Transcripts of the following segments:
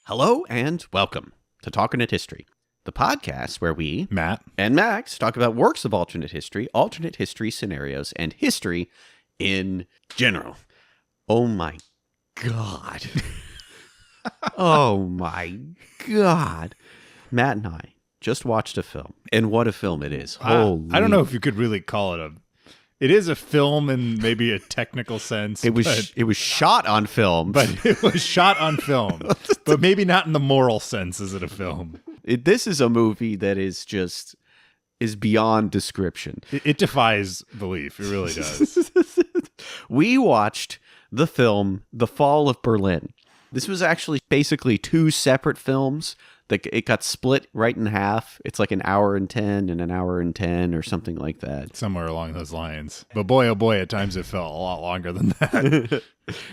Hello and welcome to Talkernate History, the podcast where we, Matt and Max, talk about works of alternate history scenarios, and history in general. Oh my God. Oh my God. Matt and I just watched a film, and what a film it is. I don't know if you could really call it it is a film in maybe a technical sense. It was shot on film. But it was shot on film. But maybe not in the moral sense is it a film. This is a movie that is beyond description. It defies belief. It really does. We watched the film The Fall of Berlin. This was actually basically two separate films. It got split right in half. It's like an hour and 10 and an hour and 10 or something like that. Somewhere along those lines. But boy, oh boy, at times it felt a lot longer than that.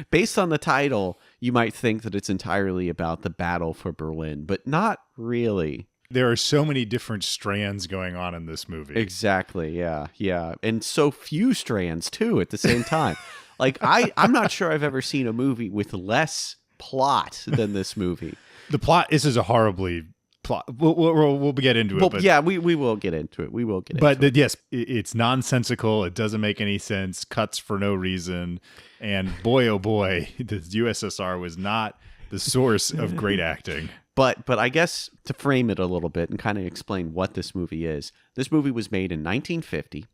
Based on the title, you might think that it's entirely about the battle for Berlin, but not really. There are so many different strands going on in this movie. Exactly, yeah. And so few strands, too, at the same time. Like, I'm not sure I've ever seen a movie with less plot than this movie. The plot, this is a horribly plot. We'll get into it. Well, but, yeah, we will get into it. Yes, it's nonsensical. It doesn't make any sense. Cuts for no reason. And boy, oh boy, the USSR was not the source of great acting. But I guess to frame it a little bit and kind of explain what this movie is. This movie was made in 1950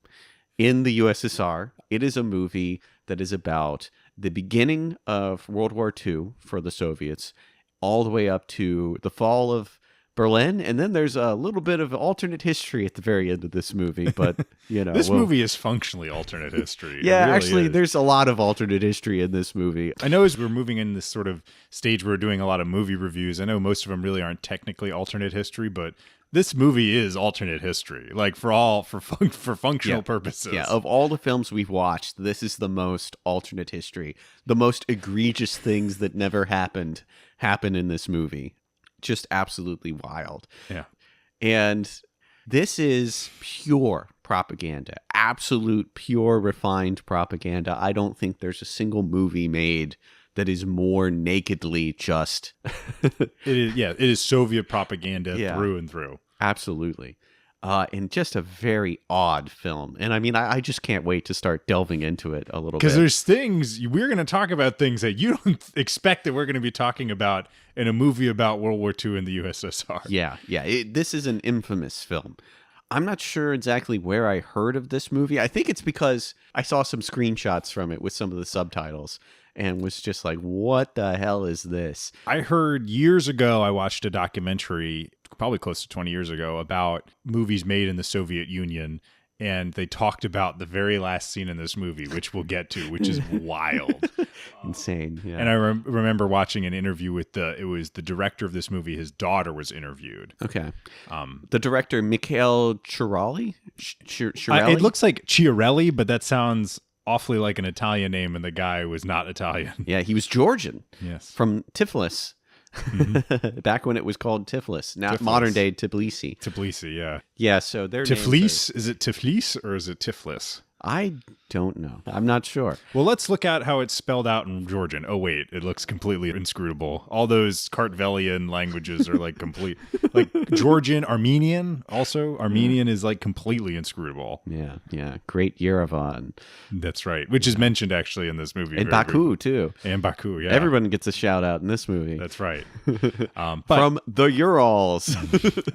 in the USSR. It is a movie that is about the beginning of World War II for the Soviets, all the way up to the fall of Berlin, and then there's a little bit of alternate history at the very end of this movie, but, you know. This movie is functionally alternate history. Yeah, really actually, is. There's a lot of alternate history in this movie. I know as we're moving in this sort of stage where we're doing a lot of movie reviews, I know most of them really aren't technically alternate history, but this movie is alternate history, like for functional purposes. Yeah, of all the films we've watched, this is the most alternate history. The most egregious things that never happened happen in this movie. Just absolutely wild. Yeah. And this is pure propaganda. Absolute, pure, refined propaganda. I don't think there's a single movie made that is more nakedly just... It is Soviet propaganda through and through. Absolutely. And just a very odd film. And I mean, I just can't wait to start delving into it a little bit. Because there's things, we're going to talk about things that you don't expect that we're going to be talking about in a movie about World War II in the USSR. Yeah. This is an infamous film. I'm not sure exactly where I heard of this movie. I think it's because I saw some screenshots from it with some of the subtitles and was just like, what the hell is this? I heard years ago, I watched a documentary, probably close to 20 years ago, about movies made in the Soviet Union. And they talked about the very last scene in this movie, which we'll get to, which is wild. Insane. Yeah. And I remember watching an interview with it was the director of this movie. His daughter was interviewed. Okay. The director, Mikhail Chiarelli? It looks like Chiarelli, but that sounds awfully like an Italian name, and the guy was not Italian. Yeah, he was Georgian. Yes. From Tiflis. Mm-hmm. Back when it was called Tiflis, not modern day Tbilisi. Tbilisi, yeah. Yeah, so their Tiflis? Is it Tiflis or is it Tiflis? I don't know. I'm not sure. Well, let's look at how it's spelled out in Georgian. Oh, wait, it looks completely inscrutable. All those Kartvelian languages are like complete. Like Georgian, Armenian also. Armenian is like completely inscrutable. Yeah. Great Yerevan. That's right. Which is mentioned actually in this movie. And Baku, too. And Baku, yeah. Everyone gets a shout out in this movie. That's right. From the Urals.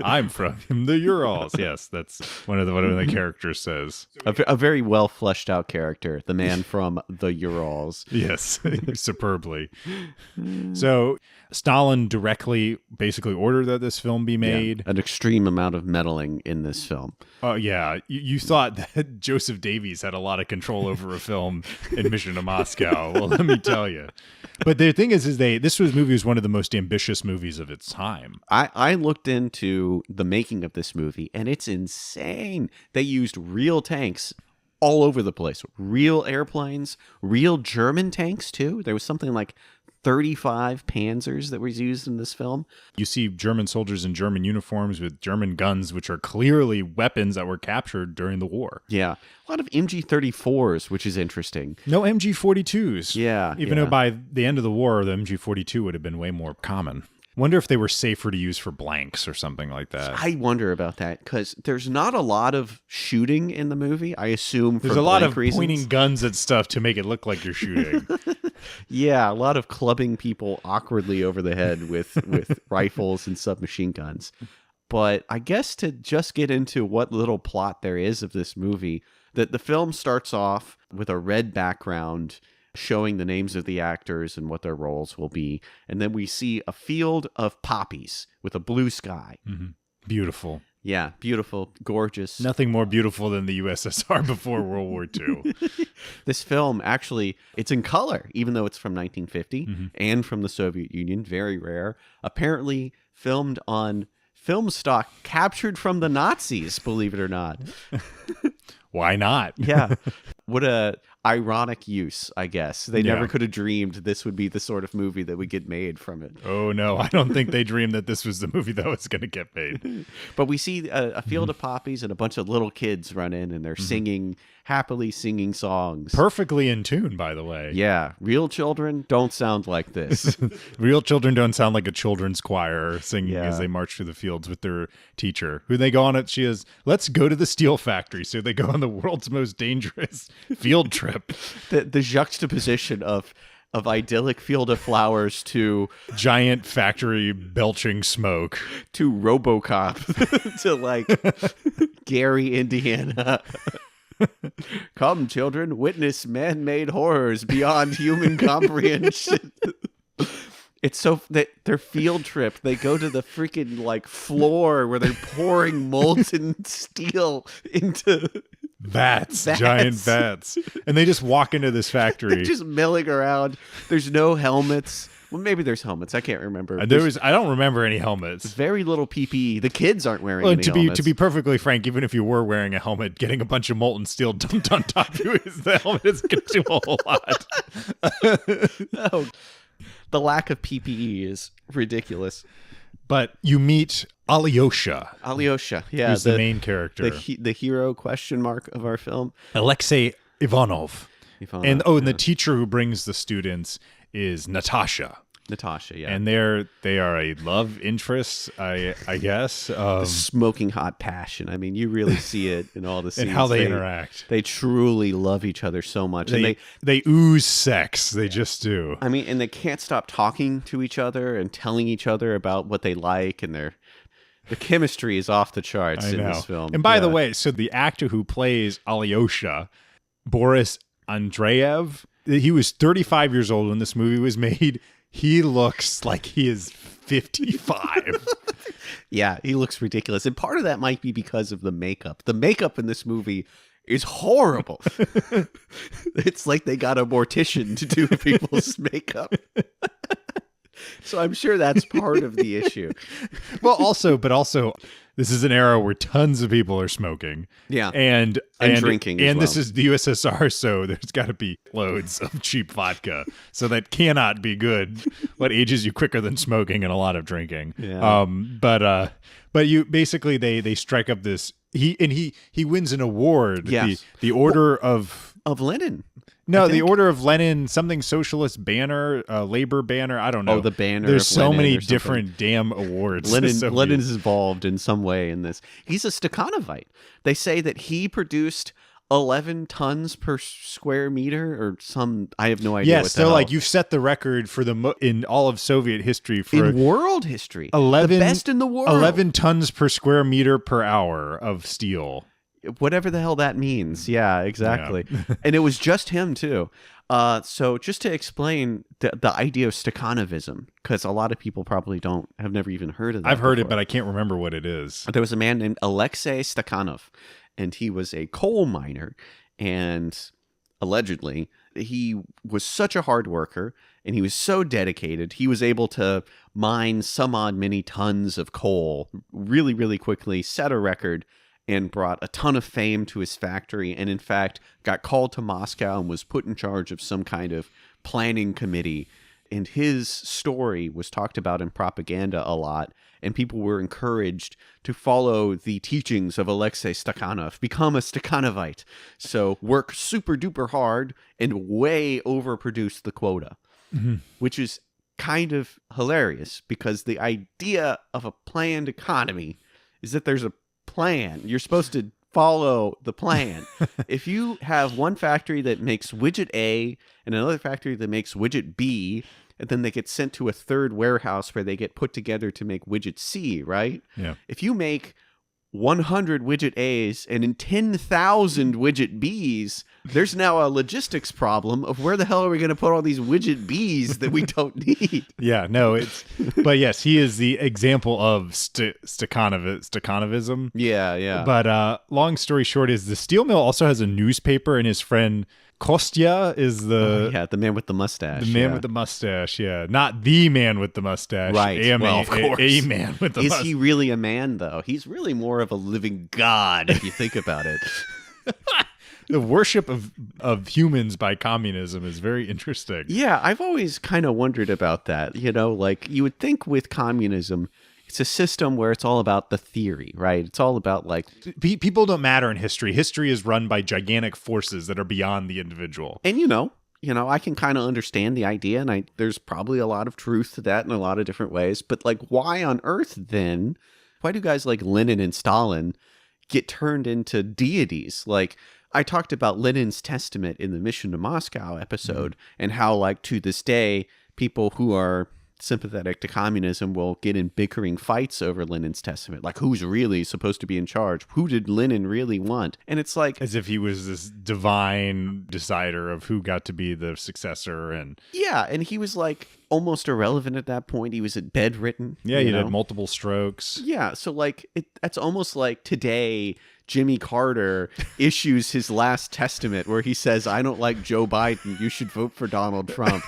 I'm from the Urals. Yes, that's one of the characters says. A very well fleshed out character, the man from the Urals. Yes, superbly. So Stalin directly basically ordered that this film be made. Yeah, an extreme amount of meddling in this film. Oh, yeah. You thought that Joseph Davies had a lot of control over a film in Mission to Moscow. Well, let me tell you. But the thing is this movie was one of the most ambitious movies of its time. I looked into the making of this movie, and it's insane. They used real tanks all over the place. Real airplanes, real German tanks, too. There was something like 35 Panzers that was used in this film. You see German soldiers in German uniforms with German guns, which are clearly weapons that were captured during the war. Yeah. A lot of MG-34s, which is interesting. No MG-42s. Yeah. Even though by the end of the war, the MG-42 would have been way more common. Wonder if they were safer to use for blanks or something like that. I wonder about that because there's not a lot of shooting in the movie. I assume for There's a lot blank of reasons. pointing guns at stuff to make it look like you're shooting. Yeah, a lot of clubbing people awkwardly over the head with rifles and submachine guns. But I guess to just get into what little plot there is of this movie, that the film starts off with a red background showing the names of the actors and what their roles will be. And then we see a field of poppies with a blue sky. Mm-hmm. Beautiful. Yeah, beautiful, gorgeous. Nothing more beautiful than the USSR before World War II. This film, actually, it's in color, even though it's from 1950 and from the Soviet Union. Very rare. Apparently filmed on film stock captured from the Nazis, believe it or not. Why not? Yeah. What a ironic use, I guess. They never could have dreamed this would be the sort of movie that would get made from it. Oh, no. I don't think they dreamed that this was the movie that was going to get made. But we see a field of poppies and a bunch of little kids run in, and they're happily singing songs. Perfectly in tune, by the way. Yeah. Real children don't sound like this. Real children don't sound like a children's choir singing as they march through the fields with their teacher, who they go on it. She is, let's go to the steel factory. So they go on the world's most dangerous field trip. The juxtaposition of idyllic field of flowers to giant factory belching smoke to RoboCop to like Gary, Indiana. Come, children, witness man-made horrors beyond human comprehension. It's so that their field trip, they go to the freaking like floor where they're pouring molten steel into vats, giant vats, and they just walk into this factory. They're just milling around. There's no helmets. Well, maybe there's helmets. I can't remember. I don't remember any helmets. Very little PPE. The kids aren't wearing any helmets. To be perfectly frank, even if you were wearing a helmet, getting a bunch of molten steel dumped on top of you is the helmet isn't going to do a whole lot. No. The lack of PPE is ridiculous. But you meet Alyosha. Alyosha, yeah. Who's the main character. The hero question mark of our film. Alexei Ivanov. And the teacher who brings the students is Natasha. Natasha, yeah. And they are a love interest, I guess. The smoking hot passion. I mean, you really see it in all the scenes. And how they interact. They truly love each other so much. They ooze sex. They just do. I mean, and they can't stop talking to each other and telling each other about what they like, and the chemistry is off the charts in this film. And by the way, so the actor who plays Alyosha, Boris Andreev, he was 35 years old when this movie was made. He looks like he is 55. Yeah, he looks ridiculous. And part of that might be because of the makeup. The makeup in this movie is horrible. It's like they got a mortician to do people's makeup. So I'm sure that's part of the issue. But also, this is an era where tons of people are smoking. Yeah. And drinking as And well. this is the USSR, so there's got to be loads of cheap vodka. So that cannot be good. What ages you quicker than smoking and a lot of drinking. Yeah. But you basically they strike up this he wins an award. Yes. The Order of Lenin. No, the Order of Lenin, something socialist banner, labor banner. I don't know. Oh, the banner. There's of so Lenin many or something. different damn awards. Lenin is involved in some way in this. He's a Stakhanovite. They say that he produced 11 tons per square meter or some. I have no idea. Yes, what so the hell. like you've set the record for in all of Soviet history for in world history. 11, the best in the world. 11 tons per square meter per hour of steel. Whatever the hell that means. Yeah, exactly. Yeah. And it was just him too. So just to explain the idea of Stakhanovism, because a lot of people probably have never even heard of that. I've heard it, but I can't remember what it is. There was a man named Alexei Stakhanov, and he was a coal miner, and allegedly he was such a hard worker, and he was so dedicated, he was able to mine some odd many tons of coal really, really quickly, set a record, and brought a ton of fame to his factory, and in fact got called to Moscow and was put in charge of some kind of planning committee. And his story was talked about in propaganda a lot, and people were encouraged to follow the teachings of Alexei Stakhanov, become a Stakhanovite. So work super duper hard and way overproduce the quota, which is kind of hilarious because the idea of a planned economy is that there's a plan. You're supposed to follow the plan. If you have one factory that makes widget A and another factory that makes widget B, and then they get sent to a third warehouse where they get put together to make widget C, right? Yeah. If you make 100 widget A's and 10,000 widget B's, there's now a logistics problem of where the hell are we going to put all these widget B's that we don't need? Yeah, no, but yes, he is the example of Stakhanovism. Yeah, yeah. But long story short is the steel mill also has a newspaper, and his friend Kostya is the man with the mustache. The man with the mustache, yeah. Not the man with the mustache. Right. Of course. A man with the mustache. Is he really a man, though? He's really more of a living god, if you think about it. The worship of humans by communism is very interesting. Yeah, I've always kind of wondered about that. You know, like you would think with communism, it's a system where it's all about the theory, right? It's all about like... People don't matter in history. History is run by gigantic forces that are beyond the individual. And you know, I can kind of understand the idea, and there's probably a lot of truth to that in a lot of different ways. But like, why on earth then? Why do guys like Lenin and Stalin get turned into deities? Like, I talked about Lenin's testament in the Mission to Moscow episode, and how like to this day, people who are sympathetic to communism will get in bickering fights over Lenin's testament. Like, who's really supposed to be in charge? Who did Lenin really want? And it's like... as if he was this divine decider of who got to be the successor. And yeah, and he was like almost irrelevant at that point. He was bedridden. Yeah, he had multiple strokes. Yeah, so like that's almost like today... Jimmy Carter issues his last testament where he says, I don't like Joe Biden. You should vote for Donald Trump.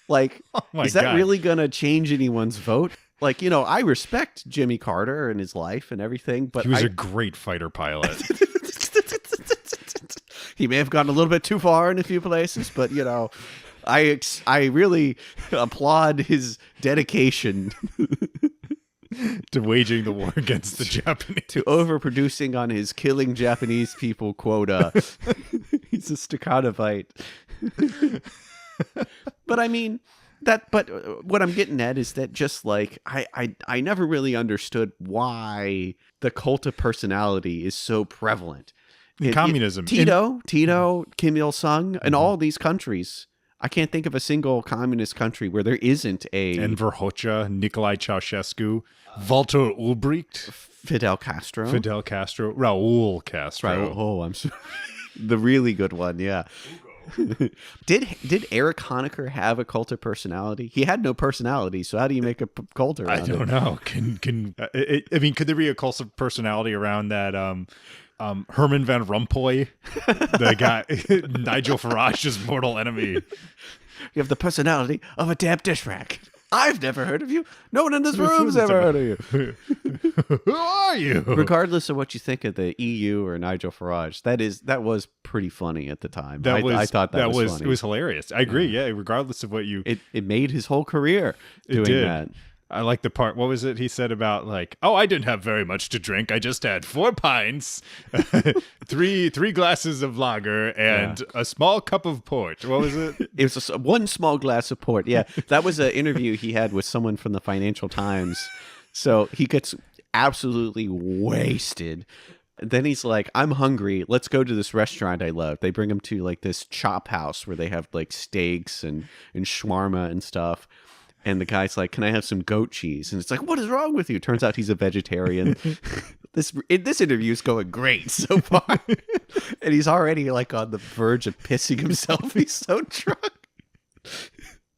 Like, is that really going to change anyone's vote? Like, I respect Jimmy Carter and his life and everything, but he was a great fighter pilot. He may have gone a little bit too far in a few places, but, I really applaud his dedication to waging the war against the Japanese. To overproducing on his killing Japanese people quota. He's a Stakhanovite. But I mean, but what I'm getting at is that just like, I never really understood why the cult of personality is so prevalent. Communism. Tito, Kim Il-sung, and all these countries. I can't think of a single communist country where there isn't a... Enver Hoxha, Nicolae Ceausescu, Walter Ulbricht, Fidel Castro, Raul Castro. Oh, I'm sorry. The really good one, yeah. Did Eric Honecker have a cult of personality? He had no personality, so how do you make a cult around it? I don't know. Could there be a cult of personality around that... Herman Van Rompuy, the guy, Nigel Farage's mortal enemy. You have the personality of a damp dish rack. I've never heard of you. No one in this room's ever heard of you. Who are you? Regardless of what you think of the EU or Nigel Farage, that was pretty funny at the time. I thought that was funny. It was hilarious. I agree. Yeah, regardless of what you... It made his whole career doing that. I like the part, what was it he said about like, oh, I didn't have very much to drink. I just had 4 pints, three glasses of lager, and a small cup of port. What was it? It was one small glass of port. Yeah, that was an interview he had with someone from the Financial Times. So he gets absolutely wasted. Then he's like, I'm hungry. Let's go to this restaurant I love. They bring him to like this chop house where they have like steaks and shawarma and stuff. And the guy's like, can I have some goat cheese? And it's like, what is wrong with you? Turns out he's a vegetarian. This interview is going great so far. And he's already like on the verge of pissing himself. He's so drunk.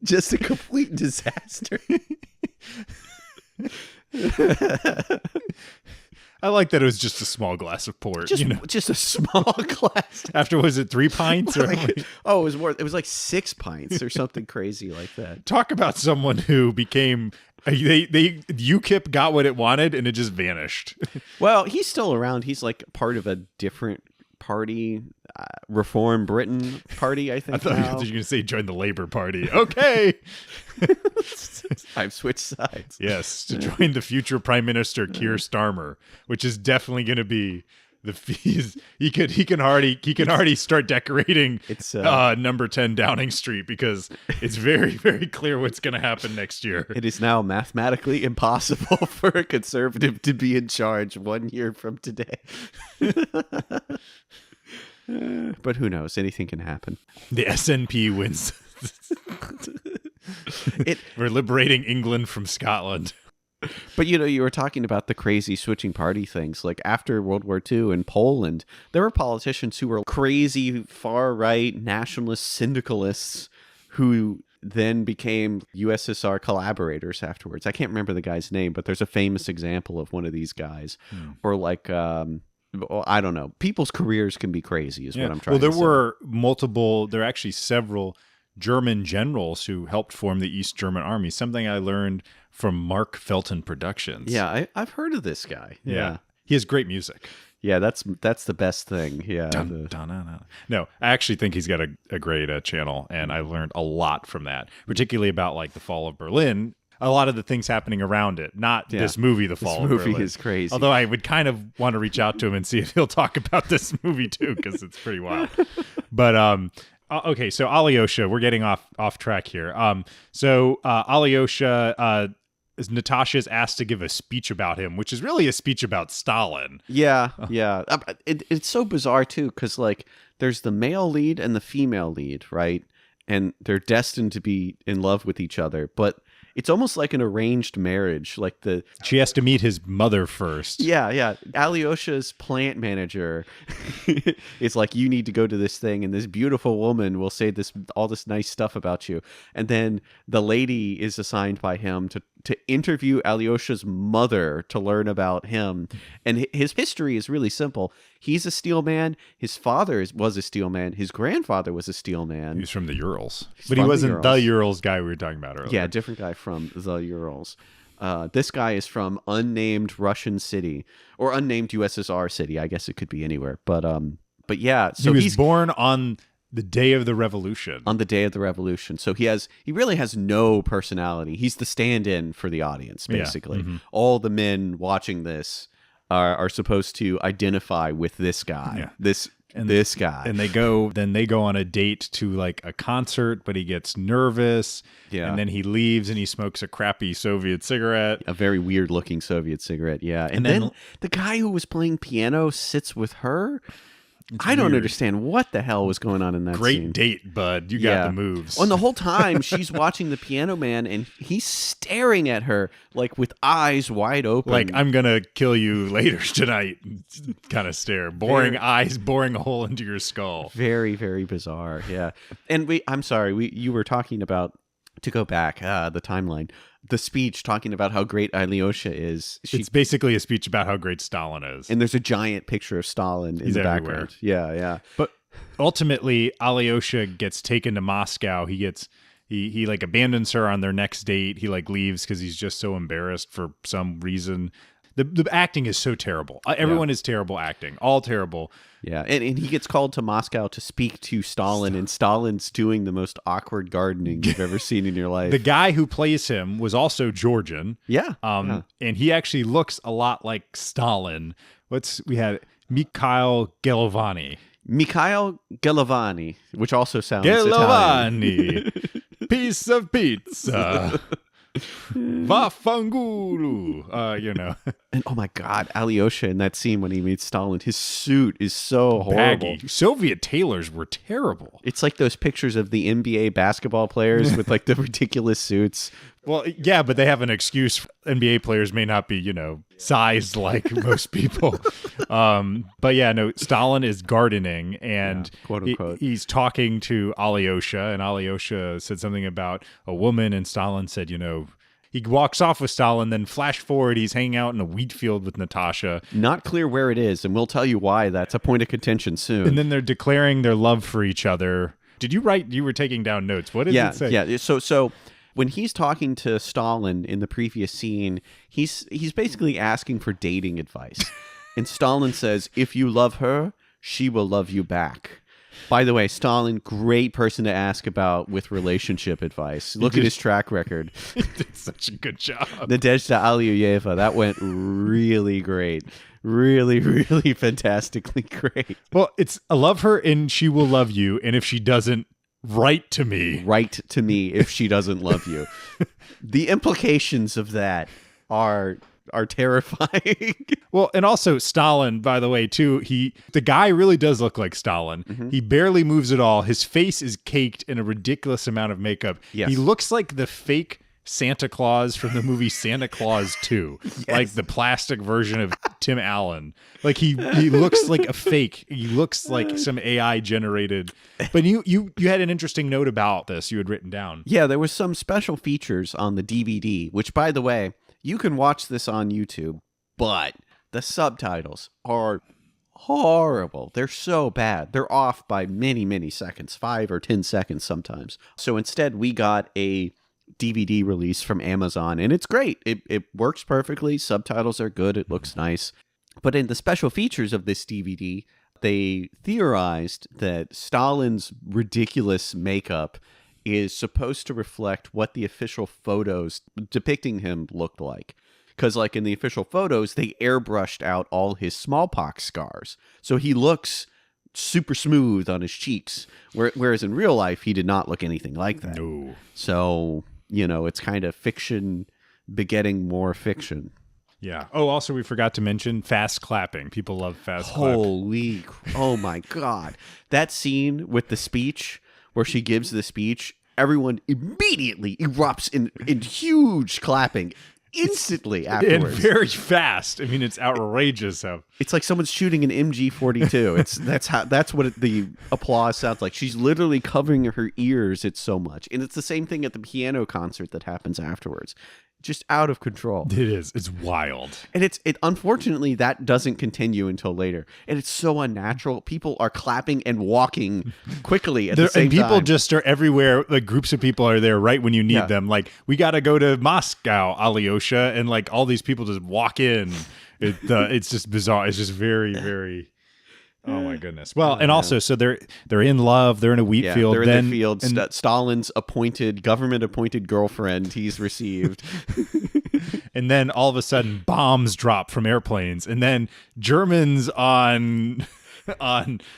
Just a complete disaster. I like that it was just a small glass of port. Just a small glass. After, was it 3 pints? Or it was more. It was like 6 pints or something crazy like that. Talk about someone who became... UKIP got what it wanted and it just vanished. Well, he's still around. He's like part of a different party, Reform Britain party, I think. I thought you were going to say join the Labour Party. Okay. I've switched sides. Yes, to join the future Prime Minister Keir Starmer, which is definitely going to be he can already start decorating It's number 10 Downing Street, because it's very, very clear what's going to happen next year. it is now mathematically impossible for a conservative to be in charge 1 year from today. But who knows? Anything can happen. The SNP wins. We're liberating England from Scotland. But, you were talking about the crazy switching party things. Like after World War II in Poland, there were politicians who were crazy far-right nationalist syndicalists who then became USSR collaborators afterwards. I can't remember the guy's name, but there's a famous example of one of these guys. Or like, I don't know. People's careers can be crazy is what I'm trying to say. There were actually several German generals who helped form the East German Army, something I learned from Mark Felton Productions. Yeah, I've heard of this guy. Yeah. He has great music. Yeah, that's the best thing. Yeah. No, I actually think he's got a great channel, and I learned a lot from that, particularly about like the fall of Berlin. A lot of the things happening around it, not this movie, The Fall of Berlin. This movie is crazy. Although I would kind of want to reach out to him and see if he'll talk about this movie too, because it's pretty wild. But okay, so Alyosha, we're getting off track here. So Alyosha, Natasha's asked to give a speech about him, which is really a speech about Stalin. Yeah. It's so bizarre too, because like there's the male lead and the female lead, right? And they're destined to be in love with each other, but it's almost like an arranged marriage. Like she has to meet his mother first. Yeah. Alyosha's plant manager is like, you need to go to this thing, and this beautiful woman will say all this nice stuff about you. And then the lady is assigned by him to interview Alyosha's mother to learn about him. And his history is really simple. He's a steel man. His father was a steel man. His grandfather was a steel man. He was from the Urals. But he wasn't the Urals guy we were talking about earlier. Yeah, different guy from the Urals. This guy is from unnamed Russian city, or unnamed USSR city. I guess it could be anywhere. But yeah. So he's born on the day of the revolution. On the day of the revolution. So he really has no personality. He's the stand-in for the audience, basically. Yeah. Mm-hmm. All the men watching this are supposed to identify with this guy. Yeah. This guy. And they go on a date to like a concert, but he gets nervous. Yeah. And then he leaves and he smokes a crappy Soviet cigarette. A very weird looking Soviet cigarette. Yeah. And then the guy who was playing piano sits with her. I don't understand what the hell was going on in that Great scene. Date, bud. You got the moves. And the whole time she's watching the piano man, and he's staring at her like with eyes wide open. Like, I'm going to kill you later tonight kind of stare. Boring eyes, boring a hole into your skull. Very, very bizarre. Yeah. And I'm sorry, you were talking about, to go back, the timeline, the speech talking about how great Alyosha is. It's basically a speech about how great Stalin is. And there's a giant picture of Stalin in the background. Yeah. But ultimately, Alyosha gets taken to Moscow. He like abandons her on their next date. He like leaves because he's just so embarrassed for some reason. The acting is so terrible. Everyone is terrible acting. All terrible. Yeah, and he gets called to Moscow to speak to Stalin, and Stalin's doing the most awkward gardening you've ever seen in your life. The guy who plays him was also Georgian. Yeah. And he actually looks a lot like Stalin. We had Mikhail Gelovani. Mikhail Gelovani, which also sounds Italian. Gelovani. Piece of pizza. Vafangulu, And oh my God, Alyosha in that scene when he meets Stalin, his suit is so horrible. Baggy. Soviet tailors were terrible. It's like those pictures of the NBA basketball players with like the ridiculous suits. Well, yeah, but they have an excuse. NBA players may not be, sized like most people. But yeah, no, Stalin is gardening, and quote unquote. He's talking to Alyosha, and Alyosha said something about a woman, and Stalin said, he walks off with Stalin, then flash forward, he's hanging out in a wheat field with Natasha. Not clear where it is, and we'll tell you why. That's a point of contention soon. And then they're declaring their love for each other. Did you write? You were taking down notes. What did it say? Yeah, so when he's talking to Stalin in the previous scene, he's basically asking for dating advice. And Stalin says, if you love her, she will love you back. By the way, Stalin, great person to ask about with relationship advice. Look at his track record. He did such a good job. Nadezhda Alyosha, that went really great. Really, really fantastically great. Well, it's I love her and she will love you. And if she doesn't, write to me. Write to me if she doesn't love you. The implications of that are terrifying. Well, and also Stalin, by the way, too, the guy really does look like Stalin. Mm-hmm. He barely moves at all. His face is caked in a ridiculous amount of makeup. Yes. He looks like the fake Santa Claus from the movie Santa Claus 2. Yes. Like the plastic version of Tim Allen. Like he looks like a fake. He looks like some AI generated. But you had an interesting note about this you had written down. Yeah, there was some special features on the DVD, which, by the way, you can watch this on YouTube, but the subtitles are horrible. They're so bad. They're off by many, many seconds, 5 or 10 seconds sometimes. So instead, we got a DVD release from Amazon, and it's great. It works perfectly. Subtitles are good. It looks nice. But in the special features of this DVD, they theorized that Stalin's ridiculous makeup is supposed to reflect what the official photos depicting him looked like. Because, like, in the official photos, they airbrushed out all his smallpox scars. So he looks super smooth on his cheeks, whereas in real life, he did not look anything like that. No. So, it's kind of fiction begetting more fiction. Yeah. Oh, also, we forgot to mention fast clapping. People love fast clapping. Oh my God. That scene with the speech where she gives the speech, everyone immediately erupts in huge clapping instantly afterwards. And very fast. I mean, it's outrageous how it's like someone's shooting an MG42. That's what the applause sounds like. She's literally covering her ears. It's so much. And it's the same thing at the piano concert that happens afterwards. Just out of control. It is. It's wild. And it unfortunately that doesn't continue until later. And it's so unnatural. People are clapping and walking quickly at the same time. And people just are everywhere. Like groups of people are there right when you need them. Like, we got to go to Moscow, Alyosha, and like all these people just walk in. It's just bizarre. It's just very, very. Oh my goodness. Well, and also, so they're in love. They're in a wheat field. They're in the field. Stalin's government appointed girlfriend he's received. And then all of a sudden bombs drop from airplanes, and then Germans on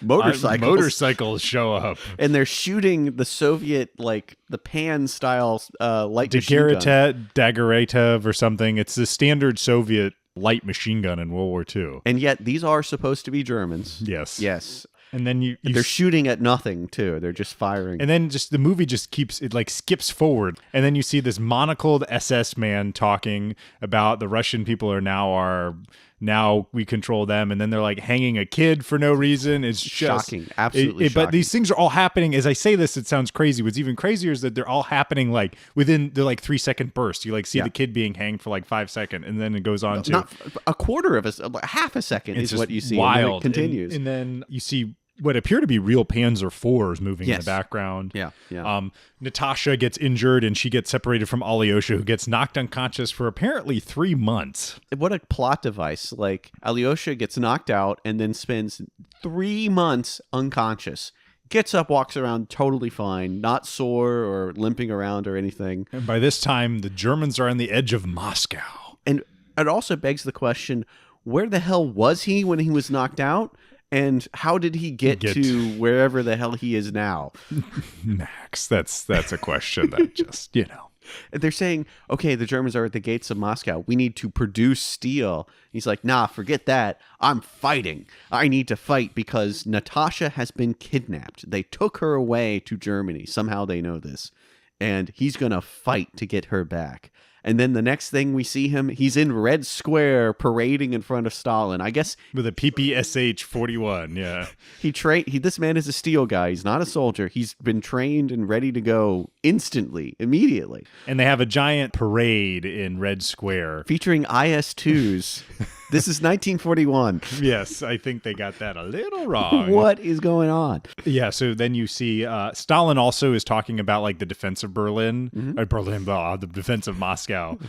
motorcycles show up, and they're shooting the Soviet, like the Pan style light machine gun. Daggeratov or something. It's the standard Soviet light machine gun in World War II. And yet these are supposed to be Germans. Yes. And then they're shooting at nothing too. They're just firing. And then the movie just skips forward. And then you see this monocled SS man talking about the Russian people now we control them. And then they're like hanging a kid for no reason. It's just shocking. Absolutely shocking. But these things are all happening. As I say this, it sounds crazy. What's even crazier is that they're all happening like within the 3-second burst. You like see the kid being hanged for like 5 seconds, and then it goes on to not a quarter of half a second is what you see. Wild. And then it continues. And then you see what appear to be real Panzer IVs moving in the background. Yeah. Natasha gets injured and she gets separated from Alyosha, who gets knocked unconscious for apparently 3 months. What a plot device. Like, Alyosha gets knocked out and then spends 3 months unconscious. Gets up, walks around totally fine, not sore or limping around or anything. And by this time, the Germans are on the edge of Moscow. And it also begs the question, where the hell was he when he was knocked out? And how did he get to wherever the hell he is now? Max, that's a question that just, They're saying, okay, the Germans are at the gates of Moscow. We need to produce steel. He's like, nah, forget that. I'm fighting. I need to fight because Natasha has been kidnapped. They took her away to Germany. Somehow they know this. And he's going to fight to get her back. And then the next thing we see him, he's in Red Square parading in front of Stalin. I guess with a PPSH 41. Yeah, this man is a steel guy. He's not a soldier. He's been trained and ready to go instantly, immediately. And they have a giant parade in Red Square featuring IS-2s. This is 1941. Yes, I think they got that a little wrong. What is going on? Yeah, so then you see Stalin also is talking about like the defense of Berlin, the defense of Moscow.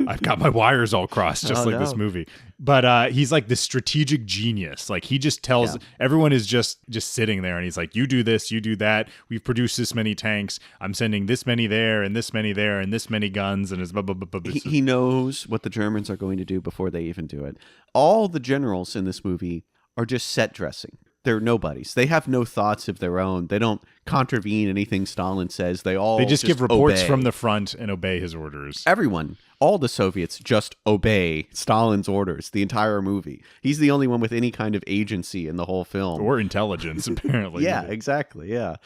I've got my wires all crossed, just this movie. But he's like the strategic genius. Like he just tells everyone is just sitting there, and he's like, you do this, you do that. We've produced this many tanks. I'm sending this many there and this many there and this many guns, and it's blah, blah, blah, blah. He knows what the Germans are going to do before they even do it. All the generals in this movie are just set dressing. They're nobodies. They have no thoughts of their own. They don't contravene anything Stalin says. They just give reports obey. from the front and obey his orders. Everyone, all the Soviets just obey Stalin's orders the entire movie. He's the only one with any kind of agency in the whole film. Or intelligence, apparently. Yeah, exactly. Yeah.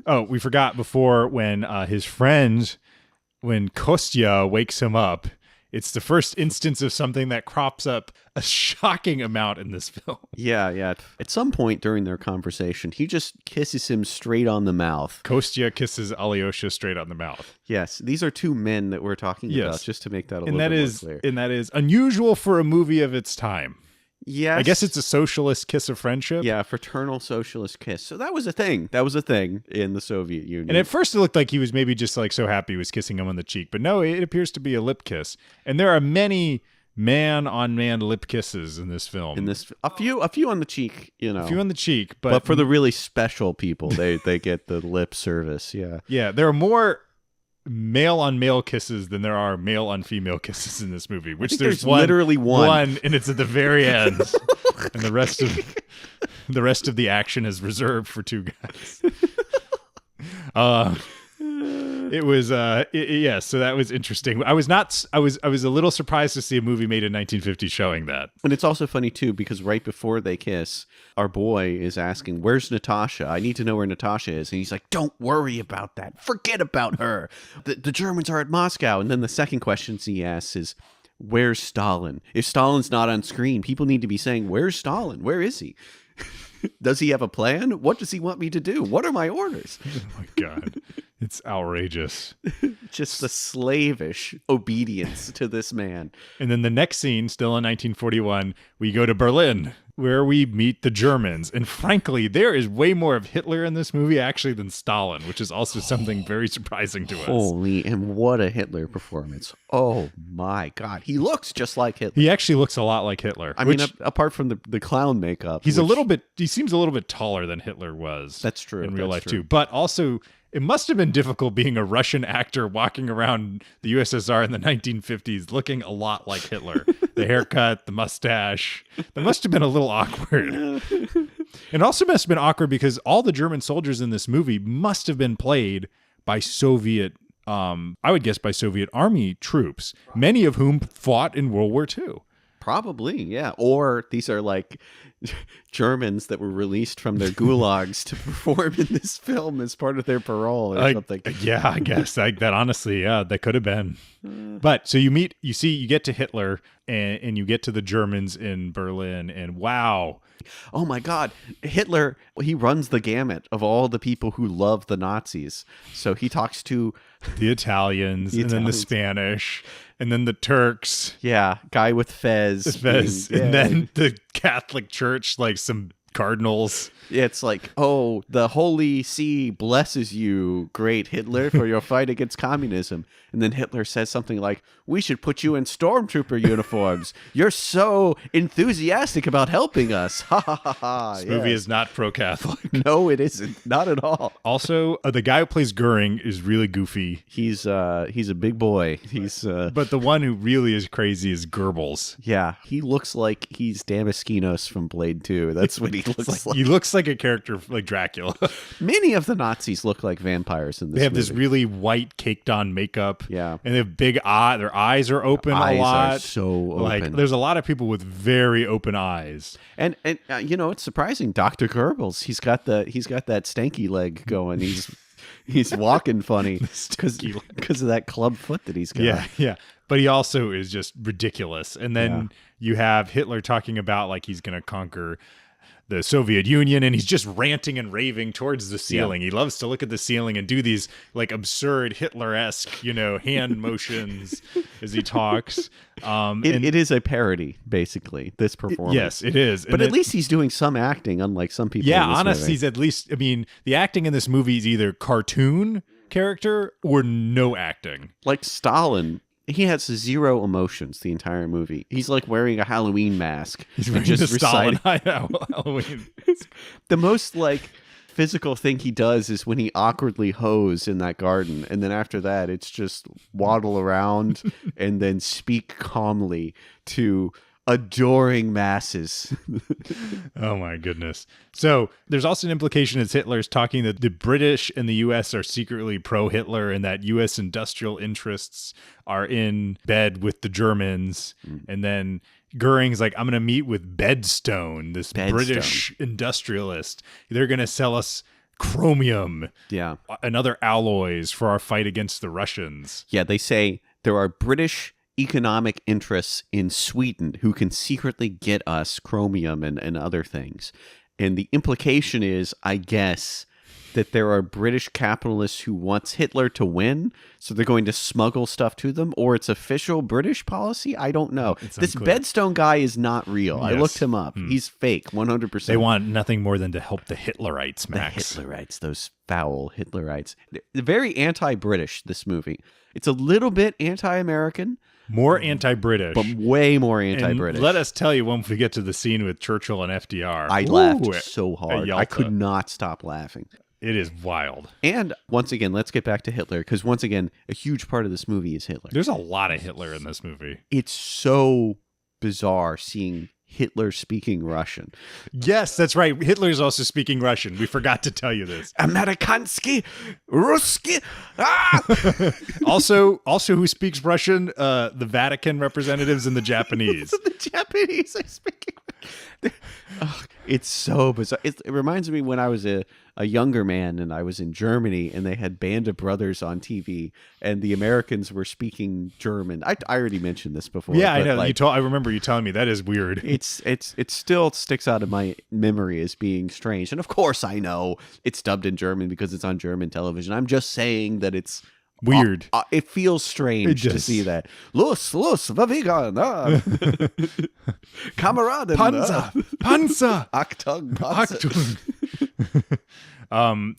Oh, we forgot before when his friend, when Kostya wakes him up, it's the first instance of something that crops up a shocking amount in this film. Yeah. At some point during their conversation, he just kisses him straight on the mouth. Kostya kisses Alyosha straight on the mouth. Yes, these are two men that we're talking about, just to make that a little bit more clear. And that is unusual for a movie of its time. Yes. I guess it's a socialist kiss of friendship. Yeah, fraternal socialist kiss. So that was a thing. That was a thing in the Soviet Union. And at first it looked like he was maybe just like so happy he was kissing him on the cheek. But no, it appears to be a lip kiss. And there are many man-on-man lip kisses in this film. A few on the cheek, A few on the cheek. But for the really special people, they get the lip service, yeah. Yeah, there are more male on male kisses than there are male on female kisses in this movie, which there's literally one, and it's at the very end. And the rest of the action is reserved for two guys. It was yeah, so that was interesting. I was a little surprised to see a movie made in 1950 showing that. And it's also funny too, because right before they kiss, our boy is asking, "Where's Natasha? I need to know where Natasha is." And he's like, "Don't worry about that. Forget about her. The Germans are at Moscow." And then the second question he asks is, "Where's Stalin? If Stalin's not on screen, people need to be saying, 'Where's Stalin? Where is he? Does he have a plan? What does he want me to do? What are my orders?'" Oh my God. It's outrageous. Just the slavish obedience to this man. And then the next scene, still in 1941, we go to Berlin, where we meet the Germans. And frankly, there is way more of Hitler in this movie actually than Stalin, which is also something very surprising to us. Holy, and what a Hitler performance. Oh my God. He looks just like Hitler. He actually looks a lot like Hitler. I mean, apart from the clown makeup. He seems a little bit taller than Hitler was. That's true. In real life too. But also, it must have been difficult being a Russian actor walking around the USSR in the 1950s looking a lot like Hitler. The haircut, the mustache. That must have been a little awkward. It also must have been awkward because all the German soldiers in this movie must have been played by Soviet, I would guess by Soviet army troops, many of whom fought in World War II. Probably, yeah. Or these are like Germans that were released from their gulags to perform in this film as part of their parole or something. Yeah, I guess that honestly, yeah, that could have been. But so you get to Hitler and you get to the Germans in Berlin, and wow. Oh my God. Hitler, he runs the gamut of all the people who love the Nazis. So he talks to the Italians, then the Spanish, and then the Turks. Yeah, guy with fez. And then the Catholic Church, like some cardinals. It's like, "Oh, the Holy See blesses you, great Hitler, for your fight against communism." And then Hitler says something like, "We should put you in stormtrooper uniforms. You're so enthusiastic about helping us." Ha ha ha ha. This movie is not pro-Catholic. No, it isn't. Not at all. Also, the guy who plays Goering is really goofy. He's a big boy. But the one who really is crazy is Goebbels. Yeah, he looks like he's Damaskinos from Blade 2. That's what he looks like. He looks like a character like Dracula. Many of the Nazis look like vampires in this movie. They have this really white caked on makeup. Yeah. And they have big eyes. Their eyes are open a lot. Are so open. Like, there's a lot of people with very open eyes. And it's surprising. Dr. Goebbels, he's got that stanky leg going. He's walking funny because of that club foot that he's got. Yeah. But he also is just ridiculous. And then you have Hitler talking about like he's going to conquer the Soviet Union, and he's just ranting and raving towards the ceiling. He loves to look at the ceiling and do these like absurd Hitler-esque, hand motions as he talks. It is a parody, basically, this performance. Yes, it is. But at least he's doing some acting, unlike some people. Yeah, in this honestly, movie. he's at least, the acting in this movie is either cartoon character or no acting. Like Stalin he has zero emotions the entire movie. He's like wearing a Halloween mask. He's and wearing just the Stalin reciting. Halloween. The most like physical thing he does is when he awkwardly hoes in that garden, and then after that it's just waddle around and then speak calmly to adoring masses. Oh my goodness. So there's also an implication as Hitler's talking that the British and the US are secretly pro-Hitler and that US industrial interests are in bed with the Germans. And then Goering's like, I'm going to meet with Bedstone, this British industrialist. They're going to sell us chromium and other alloys for our fight against the Russians. Yeah, they say there are British economic interests in Sweden who can secretly get us chromium and other things. And the implication is, I guess, that there are British capitalists who wants Hitler to win, so they're going to smuggle stuff to them, or it's official British policy. I don't know. This Bedstone guy is not real. Yes. I looked him up. He's fake, 100%. They want nothing more than to help the Hitlerites, Max. The Hitlerites, those foul Hitlerites. They're very anti-British, this movie. It's a little bit anti-American. More anti-British. But way more anti-British. And let us tell you when we get to the scene with Churchill and FDR. I laughed so hard. I could not stop laughing. It is wild. And once again, let's get back to Hitler, because once again, a huge part of this movie is Hitler. There's a lot of Hitler in this movie. It's so bizarre seeing Hitler speaking Russian. Yes, that's right. Hitler's also speaking Russian. We forgot to tell you this. Amerikansky, Ruski. Ah! also, who speaks Russian? The Vatican representatives and the Japanese. The Japanese are speaking. Oh, it's so bizarre. It reminds me when I was a younger man and I was in Germany and they had Band of Brothers on TV and the Americans were speaking German. I already mentioned this before. Yeah, I know. Like, I remember you telling me. That is weird. It still sticks out of my memory as being strange. And of course I know it's dubbed in German because it's on German television. I'm just saying that it's weird. It feels strange to see that. Los, Vavigan. Kameraden. Panzer. Achtung, Panzer.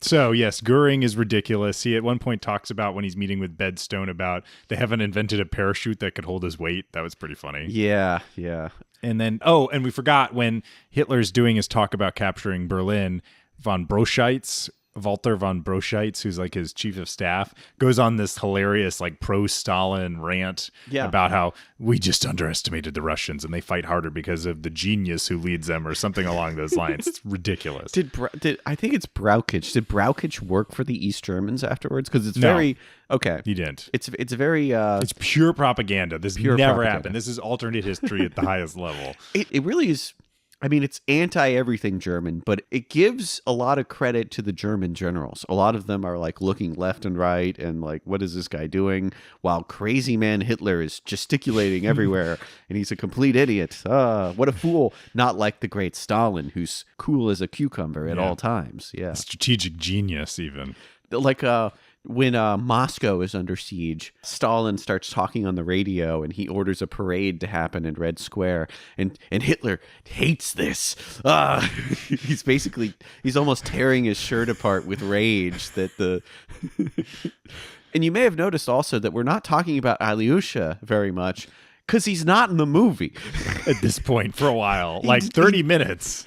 So yes, Goering is ridiculous. He at one point talks about when he's meeting with Bedstone about they haven't invented a parachute that could hold his weight. That was pretty funny. Yeah. And then, and we forgot when Hitler's doing his talk about capturing Berlin, Walter von Broscheitz, who's like his chief of staff, goes on this hilarious like pro-Stalin rant about how we just underestimated the Russians and they fight harder because of the genius who leads them or something along those lines. It's ridiculous. Did I think it's Braukich. Did Braukich work for the East Germans afterwards? Because it's very... Okay. He didn't. It's very... it's pure propaganda. This never happened. This is alternate history at the highest level. It really is... I mean, it's anti-everything German, but it gives a lot of credit to the German generals. A lot of them are like looking left and right and like, what is this guy doing? While crazy man Hitler is gesticulating everywhere and he's a complete idiot. What a fool. Not like the great Stalin, who's cool as a cucumber at all times. Yeah. Strategic genius even. Like when Moscow is under siege, Stalin starts talking on the radio and he orders a parade to happen in Red Square. And Hitler hates this. He's almost tearing his shirt apart with rage that And you may have noticed also that we're not talking about Alyosha very much because he's not in the movie. At this point for a while, like 30 minutes.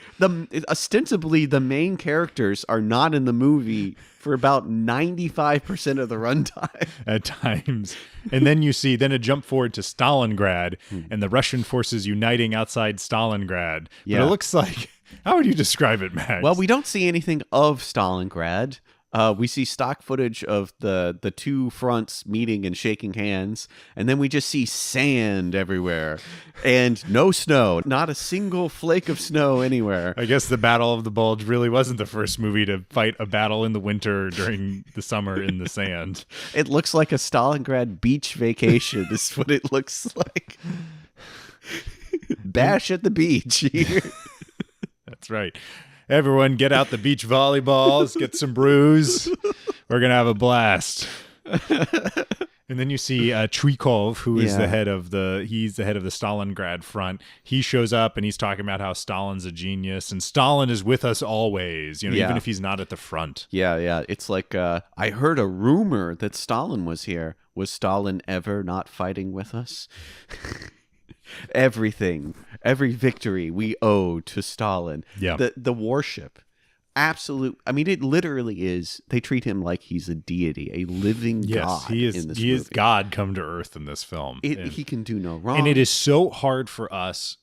Ostensibly, the main characters are not in the movie for about 95% of the runtime. At times. And then you see, a jump forward to Stalingrad and the Russian forces uniting outside Stalingrad. Yeah. But it looks like, how would you describe it, Max? Well, we don't see anything of Stalingrad. We see stock footage of the two fronts meeting and shaking hands, and then we just see sand everywhere and no snow, not a single flake of snow anywhere. I guess the Battle of the Bulge really wasn't the first movie to fight a battle in the winter during the summer in the sand. It looks like a Stalingrad beach vacation is what it looks like. Bash at the beach here. That's right. Everyone get out the beach volleyballs, get some brews. We're going to have a blast. And then you see Trikov, who is the head of the Stalingrad front. He shows up and he's talking about how Stalin's a genius and Stalin is with us always, even if he's not at the front. Yeah. It's like, I heard a rumor that Stalin was here. Was Stalin ever not fighting with us? Everything, every victory we owe to Stalin. Yeah. The warship. Absolute. I mean, it literally is. They treat him like he's a deity, a living god. He is. In this He movie. is God come to earth in this film. He can do no wrong. And it is so hard for us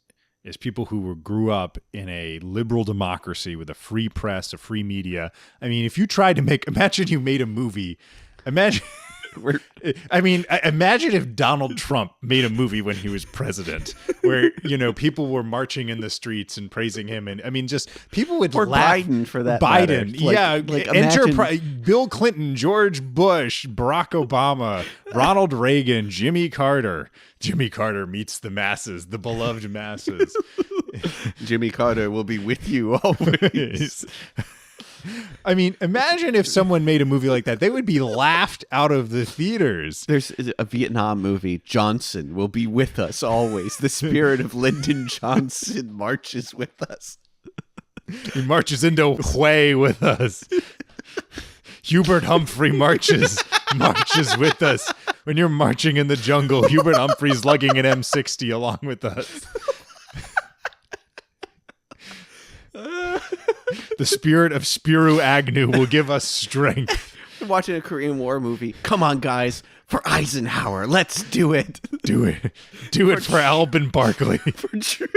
as people who grew up in a liberal democracy with a free press, a free media. I mean, if you tried to imagine you made a movie. Imagine if Donald Trump made a movie when he was president, where people were marching in the streets and praising him, and I mean, just people would laugh. Biden for that. Biden, matter. Enter Bill Clinton, George Bush, Barack Obama, Ronald Reagan, Jimmy Carter. Jimmy Carter meets the masses, the beloved masses. Jimmy Carter will be with you always. I mean, imagine if someone made a movie like that. They would be laughed out of the theaters. There's a Vietnam movie, Johnson will be with us always. The spirit of Lyndon Johnson marches with us. He marches into Hue with us. Hubert Humphrey marches with us. When you're marching in the jungle, Hubert Humphrey's lugging an M60 along with us. The spirit of Spiro Agnew will give us strength. Watching a Korean War movie. Come on, guys. For Eisenhower. Let's do it. Do it. Do it for Alban Barkley. For Truman.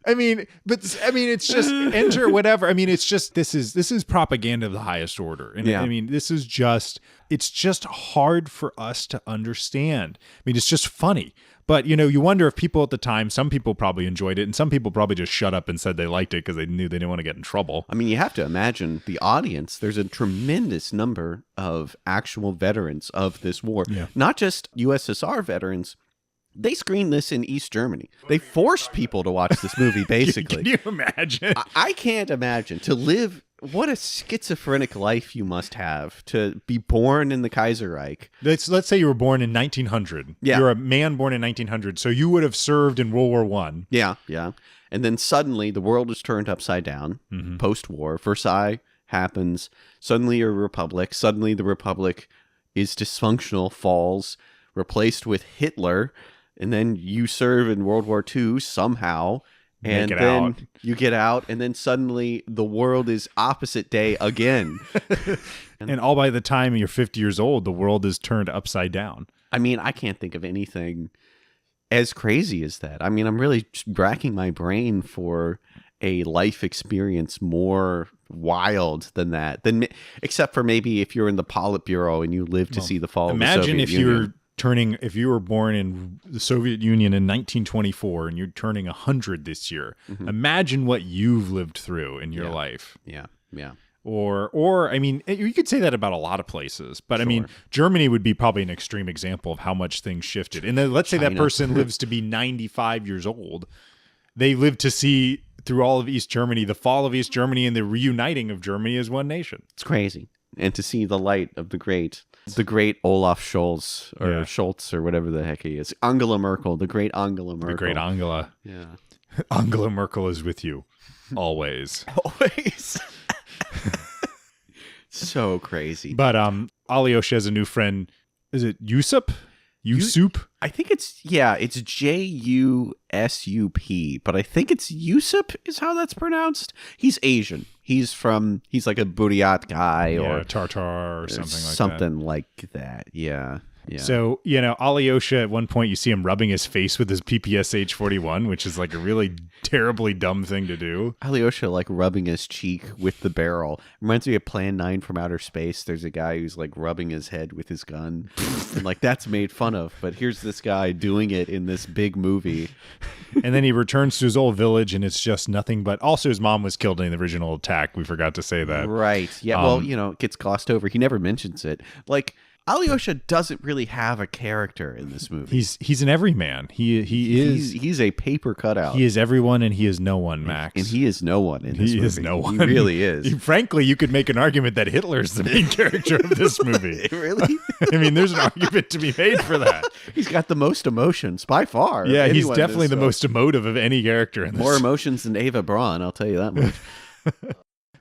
It's just enter whatever. I mean, it's just this is propaganda of the highest order. And I mean, it's just hard for us to understand. I mean, it's just funny. But, you wonder if people at the time, some people probably enjoyed it, and some people probably just shut up and said they liked it because they knew they didn't want to get in trouble. I mean, you have to imagine the audience. There's a tremendous number of actual veterans of this war, not just USSR veterans. They screened this in East Germany. They forced people to watch this movie, basically. Can you imagine? I can't imagine. To live, what a schizophrenic life you must have to be born in the Kaiserreich. Let's say you were born in 1900. Yeah. You're a man born in 1900, so you would have served in World War I. Yeah. And then suddenly the world is turned upside down, post-war. Versailles happens. Suddenly you're a republic. Suddenly the republic is dysfunctional, falls, replaced with Hitler. And then you serve in World War II somehow, and then you get out, and then suddenly the world is opposite day again. And all by the time you're 50 years old, the world is turned upside down. I mean, I can't think of anything as crazy as that. I mean, I'm really racking my brain for a life experience more wild than that. Except for maybe if you're in the Politburo and you live to see the fall of the Soviet Union. If you were born in the Soviet Union in 1924 and you're turning 100 this year, imagine what you've lived through in your life. Yeah. Or I mean, you could say that about a lot of places, but I mean, Germany would be probably an extreme example of how much things shifted. And then let's say that person lives to be 95 years old. They live to see through all of East Germany, the fall of East Germany and the reuniting of Germany as one nation. It's crazy. And to see the light of the great Olaf Scholz or Schultz or whatever the heck he is. Angela Merkel, the great Angela Merkel. The great Angela. Yeah. Angela Merkel is with you. Always. Always. So crazy. But Alyosha has a new friend. Is it Yusup? Yusup? I think it's Jusup, but I think it's Yusup is how that's pronounced. He's Asian. He's like a Buryat guy or Tartar or something like that. Something like that. Yeah. So, Alyosha, at one point you see him rubbing his face with his PPSH 41, which is like a really terribly dumb thing to do. Alyosha like rubbing his cheek with the barrel. Reminds me of Plan 9 from Outer Space. There's a guy who's like rubbing his head with his gun. And like that's made fun of. But here's this guy doing it in this big movie. And then he returns to his old village and it's just nothing but... Also, his mom was killed in the original attack. We forgot to say that. Right. Yeah, it gets glossed over. He never mentions it. Like... Alyosha doesn't really have a character in this movie. He's an everyman. He's a paper cutout. He is everyone and he is no one, Max. And he is no one in this movie. He is no one. He really is. Frankly, you could make an argument that Hitler's the main character of this movie. Really? I mean, there's an argument to be made for that. He's got the most emotions by far. Yeah, he's definitely the most emotive of any character in this. More emotions than Ava Braun, I'll tell you that much.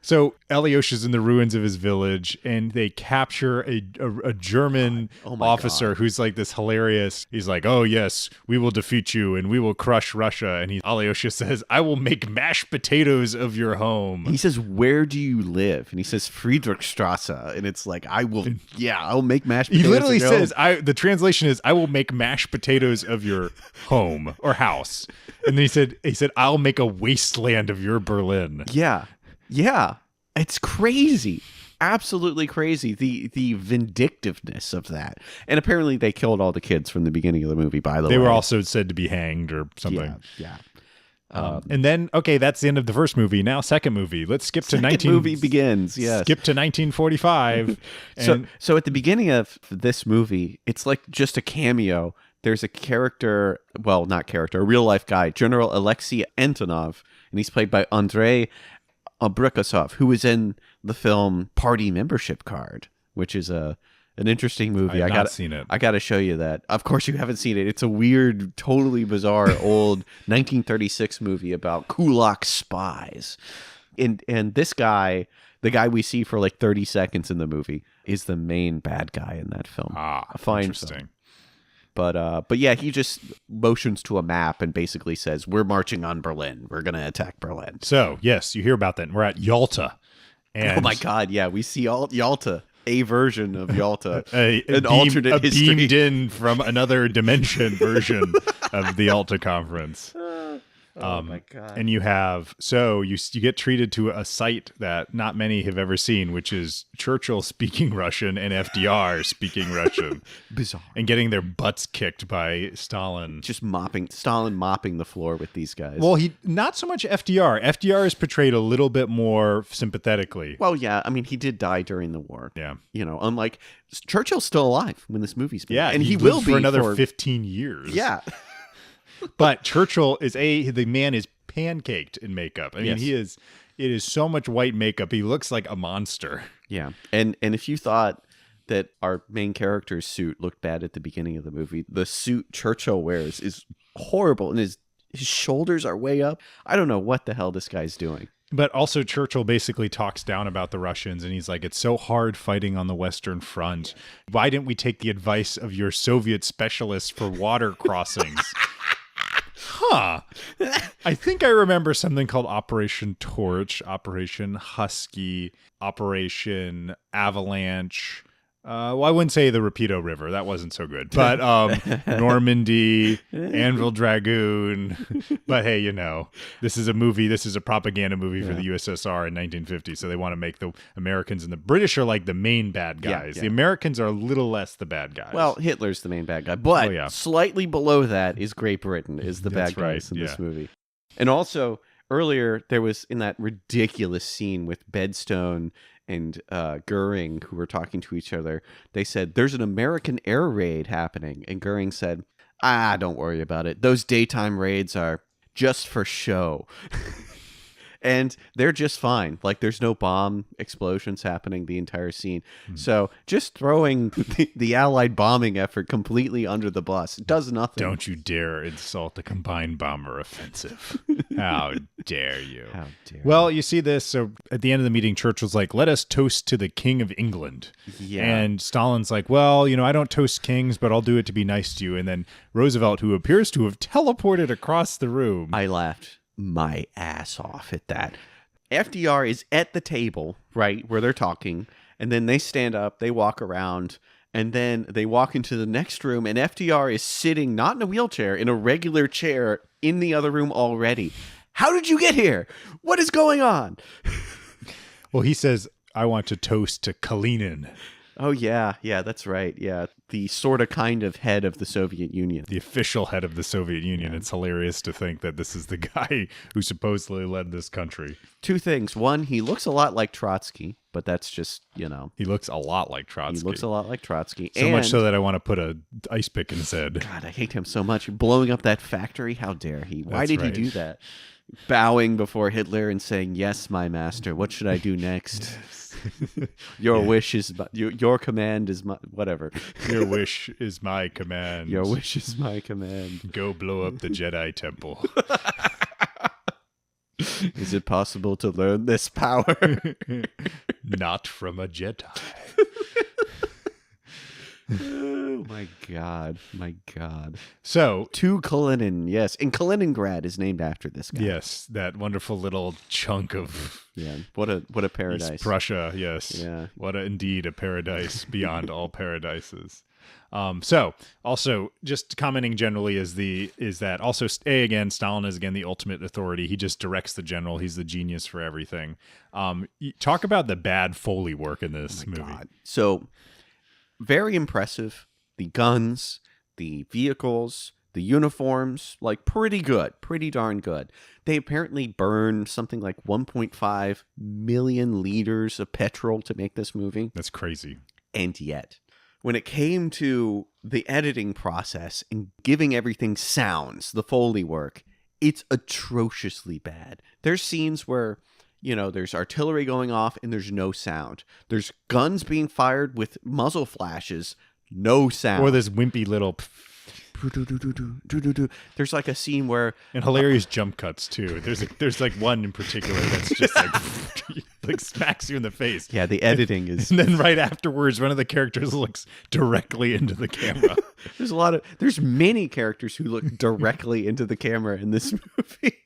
So Alyosha's in the ruins of his village, and they capture a German officer who's like this hilarious. He's like, "Oh yes, we will defeat you, and we will crush Russia." And Alyosha says, "I will make mashed potatoes of your home." He says, "Where do you live?" And he says, "Friedrichstrasse." And it's like, I'll make mashed potatoes. He literally of your says, home. the translation is, "I will make mashed potatoes of your home or house." And then he said, "I'll make a wasteland of your Berlin." Yeah. Yeah. It's crazy. Absolutely crazy. The vindictiveness of that. And apparently they killed all the kids from the beginning of the movie, by the way. They were also said to be hanged or something. Yeah. And then, okay, that's the end of the first movie. Now, second movie. Let's skip to movie begins. Yes. Skip to 1945. So at the beginning of this movie, it's like just a cameo. There's a character, well, not character, a real life guy, General Alexei Antonov, and he's played by Andrei Abrikosov, who was in the film Party Membership Card, which is an interesting movie. I have not seen it. I got to show you that. Of course, you haven't seen it. It's a weird, totally bizarre old 1936 movie about Kulak spies. And this guy, the guy we see for like 30 seconds in the movie, is the main bad guy in that film. A fine interesting. Film. But yeah, he just motions to a map and basically says, "We're marching on Berlin. We're going to attack Berlin." So, yes, you hear about that. We're at Yalta. And oh my God, yeah, we see Yalta, a version of Yalta, alternate history. Beamed in from another dimension version of the Yalta conference. Oh my God. And you get treated to a sight that not many have ever seen, which is Churchill speaking Russian and FDR speaking Russian. Bizarre. And getting their butts kicked by Stalin. Just Stalin mopping the floor with these guys. Well, not so much FDR. FDR is portrayed a little bit more sympathetically. Well, yeah, I mean, he did die during the war. Yeah. Unlike Churchill's still alive when this movie's made. Yeah, and he will will be for another 15 years. Yeah. But Churchill the man is pancaked in makeup. I mean, yes. It is so much white makeup. He looks like a monster. Yeah. And if you thought that our main character's suit looked bad at the beginning of the movie, the suit Churchill wears is horrible, and his shoulders are way up. I don't know what the hell this guy's doing. But also Churchill basically talks down about the Russians, and he's like, "It's so hard fighting on the Western Front. Why didn't we take the advice of your Soviet specialists for water crossings?" Huh. I think I remember something called Operation Torch, Operation Husky, Operation Avalanche. Well, I wouldn't say the Rapido River. That wasn't so good. But Normandy, Anvil Dragoon. But hey, this is a movie. This is a propaganda movie for the USSR in 1950. So they want to make the Americans and the British are like the main bad guys. Yeah. The Americans are a little less the bad guys. Well, Hitler's the main bad guy. But slightly below that is Great Britain, is the bad guys in this movie. And also, earlier, there was in that ridiculous scene with Bedstone and Goering, who were talking to each other, they said, "There's an American air raid happening." And Goering said, "Don't worry about it. Those daytime raids are just for show." And they're just fine. Like, there's no bomb explosions happening the entire scene. So just throwing the Allied bombing effort completely under the bus does nothing. Don't you dare insult the combined bomber offensive. How dare you? How dare Well, you see this. So at the end of the meeting, Churchill's like, "Let us toast to the King of England." Yeah. And Stalin's like, "Well, I don't toast kings, but I'll do it to be nice to you." And then Roosevelt, who appears to have teleported across the room. I laughed my ass off at that. FDR is at the table, right, where they're talking, and then they stand up, they walk around, and then they walk into the next room, and FDR is sitting, not in a wheelchair, in a regular chair in the other room already. How did you get here? What is going on? Well, he says, "I want to toast to Kalinin." Oh, yeah, that's right. Yeah, the sort of kind of head of the Soviet Union. The official head of the Soviet Union. Yeah. It's hilarious to think that this is the guy who supposedly led this country. Two things. One, he looks a lot like Trotsky, but that's just, He looks a lot like Trotsky. He looks a lot like Trotsky. So much so that I want to put an ice pick in his head. God, I hate him so much. Blowing up that factory, how dare he? Why did he do that? Bowing before Hitler and saying, "Yes, my master. What should I do next?" Your wish is your command is my whatever. Your wish is my command. Your wish is my command. Go blow up the Jedi temple. Is it possible to learn this power? Not from a Jedi. Oh my god. My god. So, To Kalinin, yes. And Kaliningrad is named after this guy. yes, that wonderful little chunk of Yeah. What a paradise. East Prussia, yes. Yeah. What indeed a paradise beyond all paradises. So also just commenting generally is that also again Stalin is again the ultimate authority. He just directs the general. He's the genius for everything. Talk about the bad Foley work in this movie. God. So very impressive. The guns, the vehicles, the uniforms, like pretty good, pretty darn good. They apparently burned something like 1.5 million liters of petrol to make this movie. That's crazy. And yet, when it came to the editing process and giving everything sounds, the Foley work, it's atrociously bad. There's scenes where, there's artillery going off and there's no sound. There's guns being fired with muzzle flashes, no sound. Or this wimpy little... There's like a scene where... And hilarious jump cuts, too. There's like one in particular that's just like smacks you in the face. Yeah, the editing is... And then right afterwards, one of the characters looks directly into the camera. There's many characters who look directly into the camera in this movie.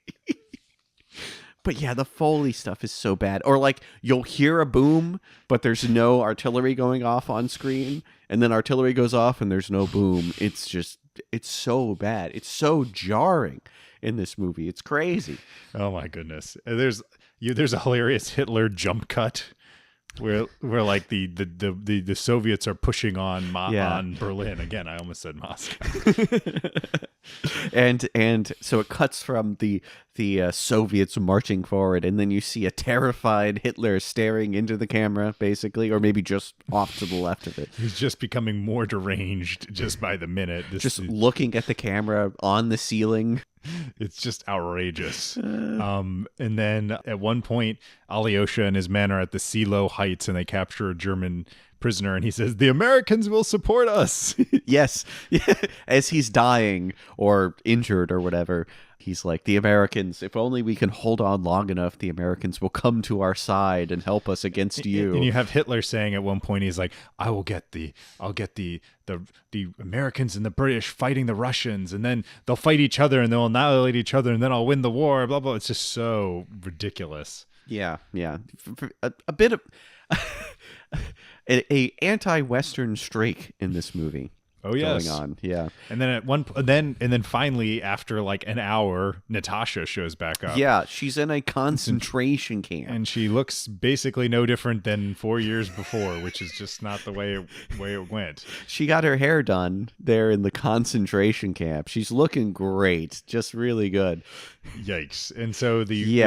But yeah, the Foley stuff is so bad. Or like you'll hear a boom, but there's no artillery going off on screen. And then artillery goes off and there's no boom. It's so bad. It's so jarring in this movie. It's crazy. Oh my goodness. There's a hilarious Hitler jump cut where like the Soviets are pushing on on Berlin. Again, I almost said Moscow. and so it cuts from the Soviets marching forward, and then you see a terrified Hitler staring into the camera, basically, or maybe just off to the left of it. He's just becoming more deranged just by the minute. Looking at the camera on the ceiling. It's just outrageous. And then at one point, Alyosha and his men are at the Silo Heights, and they capture a German prisoner, and he says, "The Americans will support us." Yes. As he's dying or injured or whatever, he's like, the Americans, if only we can hold on long enough, the Americans will come to our side and help us against you. And you have Hitler saying at one point, he's like, I'll get the Americans and the British fighting the Russians, and then they'll fight each other and they'll annihilate each other, and then I'll win the war, blah, blah. It's just so ridiculous. Yeah. A bit of a anti-Western streak in this movie. Oh yes, going on, yeah. And then finally, after like an hour, Natasha shows back up. Yeah, she's in a concentration camp, and she looks basically no different than 4 years before, which is just not the way it went. She got her hair done there in the concentration camp. She's looking great, just really good. Yikes! And so the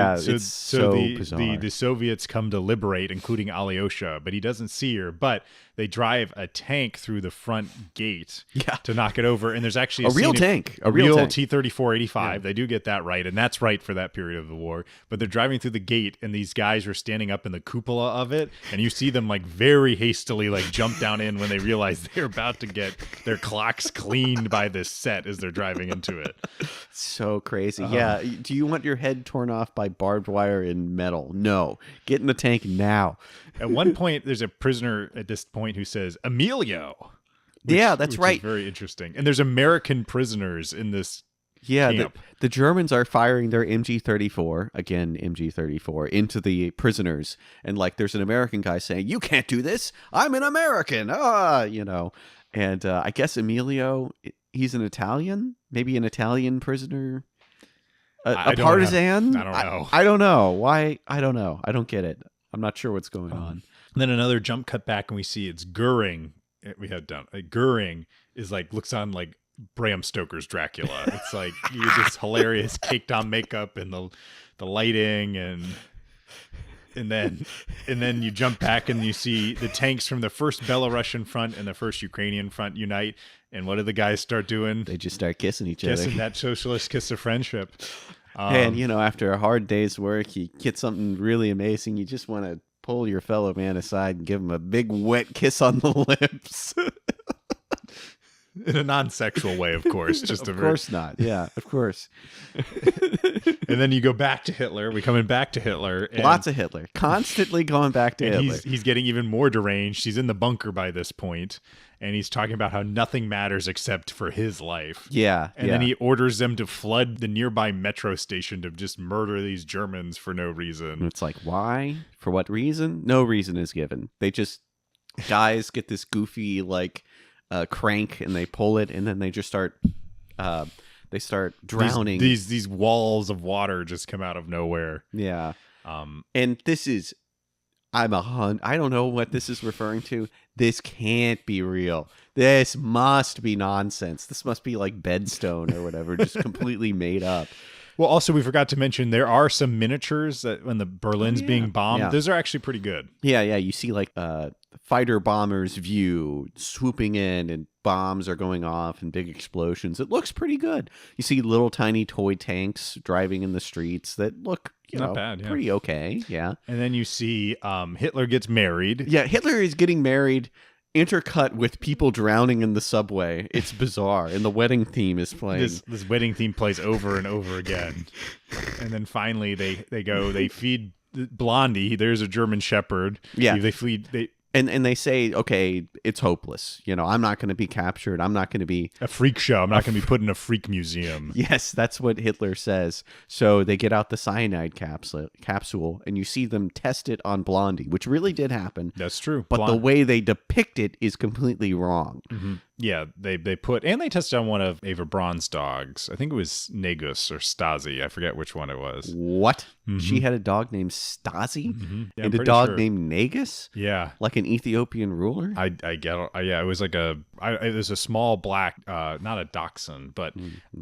Soviets come to liberate, including Alyosha, but he doesn't see her. But they drive a tank through the front gate to knock it over. And there's actually a real tank. A real T-34-85. Yeah. They do get that right. And that's right for that period of the war. But they're driving through the gate, and these guys are standing up in the cupola of it. And you see them like very hastily like jump down in when they realize they're about to get their clocks cleaned by this set as they're driving into it. So crazy. Yeah. Do you want your head torn off by barbed wire and metal? No. Get in the tank now. At one point, there's a prisoner at this point who says, Emilio. That's right. Is very interesting. And there's American prisoners in this camp. The Germans are firing their MG-34, again, MG-34, into the prisoners. And like there's an American guy saying, "You can't do this. I'm an American." And I guess Emilio, he's an Italian, maybe an Italian prisoner. A partisan? I don't know. I don't know. Why? I don't know. I don't get it. I'm not sure what's going on. And then another jump cut back, and we see it's Goering. We had down. Goering is like looks on like Bram Stoker's Dracula. It's like this hilarious caked on makeup and the lighting and then you jump back and you see the tanks from the first Belarusian front and the first Ukrainian front unite. And what do the guys start doing? They just start kissing each other. Kissing that socialist kiss of friendship. And, after a hard day's work, you get something really amazing. You just want to pull your fellow man aside and give him a big wet kiss on the lips. In a non-sexual way, of course. Just of course not. Yeah, of course. And then you go back to Hitler. We're coming back to Hitler. And, Lots of Hitler. Constantly going back to and Hitler. he's getting even more deranged. He's in the bunker by this point, and he's talking about how nothing matters except for his life. Yeah. And then he orders them to flood the nearby metro station to just murder these Germans for no reason. And it's like, why? For what reason? No reason is given. They just, guys get this goofy, like, crank, and they pull it, and then they just start... they start drowning. These walls of water just come out of nowhere. Yeah. And this is, I don't know what this is referring to. This can't be real. This must be nonsense. This must be like Bedstone or whatever, just completely made up. Well, also, we forgot to mention there are some miniatures that when the Berlin's being bombed, Yeah. those are actually pretty good. Yeah. You see like fighter bomber's view swooping in, and bombs are going off and big explosions. It looks pretty good. You see little tiny toy tanks driving in the streets that look, Not bad, yeah. pretty okay. Yeah. And then you see Hitler gets married. Yeah, Hitler is getting married, intercut with people drowning in the subway. It's bizarre. And the wedding theme is playing. This wedding theme plays over and over again. And then finally they feed Blondie. There's a German Shepherd. Yeah. And they say, okay, it's hopeless. I'm not going to be captured. I'm not going to be a freak show. I'm not going to be put in a freak museum. Yes, that's what Hitler says. So they get out the cyanide capsule, and you see them test it on Blondie, which really did happen. That's true. But the way they depict it is completely wrong. Mm-hmm. Yeah, they tested on one of Eva Braun's dogs. I think it was Negus or Stasi. I forget which one it was. What? Mm-hmm. She had a dog named Stasi? Mm-hmm. Yeah, and a dog named Negus? Yeah. Like an Ethiopian ruler? I get it. Yeah, it was like it was a small black, not a dachshund, but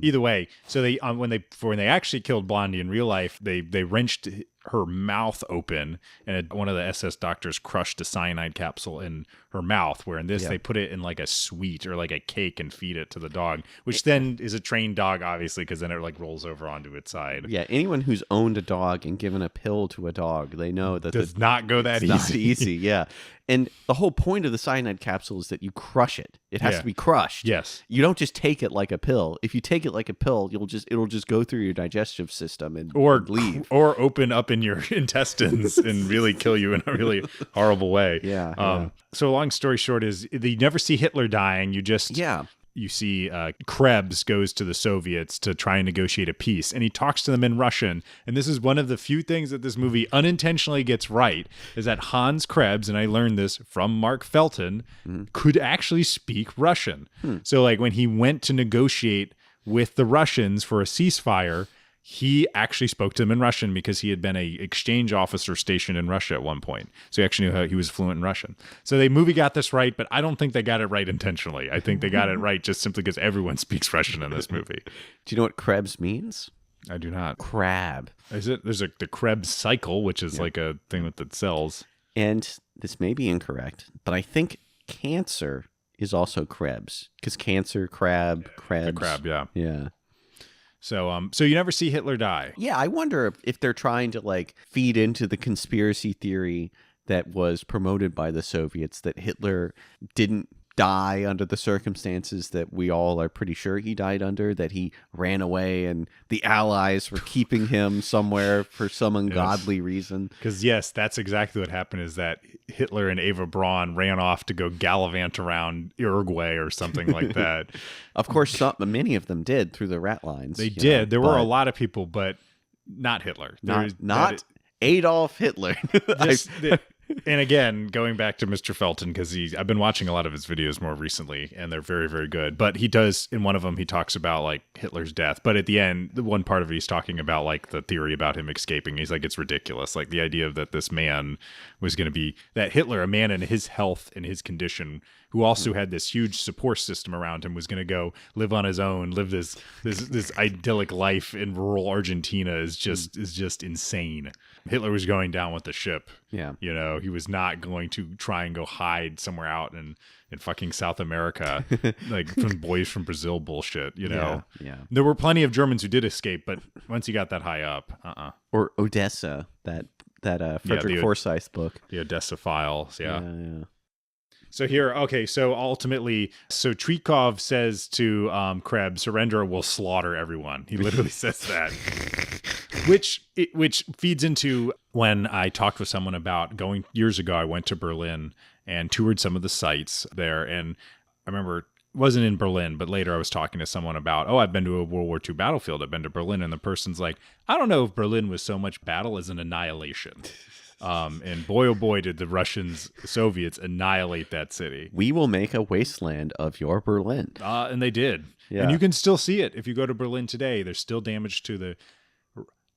either way. So they when they actually killed Blondie in real life, they wrenched her mouth open, and one of the SS doctors crushed a cyanide capsule in her mouth, where in this they put it in like a sweet or like a cake and feed it to the dog, which then is a trained dog, obviously, because then it like rolls over onto its side. Yeah, anyone who's owned a dog and given a pill to a dog, they know that does not go that easy. Not easy, yeah. And the whole point of the cyanide capsule is that you crush it. It has to be crushed. Yes. You don't just take it like a pill. If you take it like a pill, it'll just go through your digestive system and leave. Or open up in your intestines and really kill you in a really horrible way. Yeah. So long story short is you never see Hitler dying. You just... Yeah. You see Krebs goes to the Soviets to try and negotiate a peace, and he talks to them in Russian. And this is one of the few things that this movie unintentionally gets right, is that Hans Krebs, and I learned this from Mark Felton, could actually speak Russian. So like when he went to negotiate with the Russians for a ceasefire, he actually spoke to them in Russian because he had been a exchange officer stationed in Russia at one point. So he actually knew how he was fluent in Russian. So the movie got this right, but I don't think they got it right intentionally. I think they got it right just simply because everyone speaks Russian in this movie. Do you know what Krebs means? I do not. Crab. Is it? There's the Krebs cycle, which is like a thing that sells. And this may be incorrect, but I think cancer is also Krebs, because cancer, Krebs. The crab, yeah. Yeah. So you never see Hitler die. Yeah, I wonder if they're trying to like feed into the conspiracy theory that was promoted by the Soviets that Hitler didn't die under the circumstances that we all are pretty sure he died under, that he ran away and the Allies were keeping him somewhere for some ungodly reason. Because yes, that's exactly what happened, is that Hitler and Eva Braun ran off to go gallivant around Uruguay or something like that. Of course, many of them did through the rat lines. They did. There were a lot of people, but not Hitler. Not Adolf Hitler. And again, going back to Mr. Felton, because I've been watching a lot of his videos more recently, and they're very, very good. But he does, in one of them, he talks about like Hitler's death. But at the end, the one part of it, he's talking about like the theory about him escaping. He's like, it's ridiculous. Like the idea that this man was going to be, that Hitler, a man in his health and his condition, who also had this huge support system around him, was going to go live on his own, live this idyllic life in rural Argentina is just insane. Hitler was going down with the ship. Yeah. You know, he was not going to try and go hide somewhere out in fucking South America, like from Boys from Brazil bullshit, you know? Yeah. There were plenty of Germans who did escape, but once you got that high up, Or Odessa, that Frederick Forsyth book. The Odessa Files, yeah. Yeah. So here, okay, so ultimately, so Treatkov says to Krebs, surrender or we'll slaughter everyone. He literally says that. Which feeds into when I talked with someone about going years ago, I went to Berlin and toured some of the sites there. And I remember it wasn't in Berlin, but later I was talking to someone about, I've been to a World War II battlefield. I've been to Berlin. And the person's like, I don't know if Berlin was so much battle as an annihilation. And boy, oh boy, did the Russians, the Soviets annihilate that city. We will make a wasteland of your Berlin. And they did. Yeah. And you can still see it. If you go to Berlin today, there's still damage to the,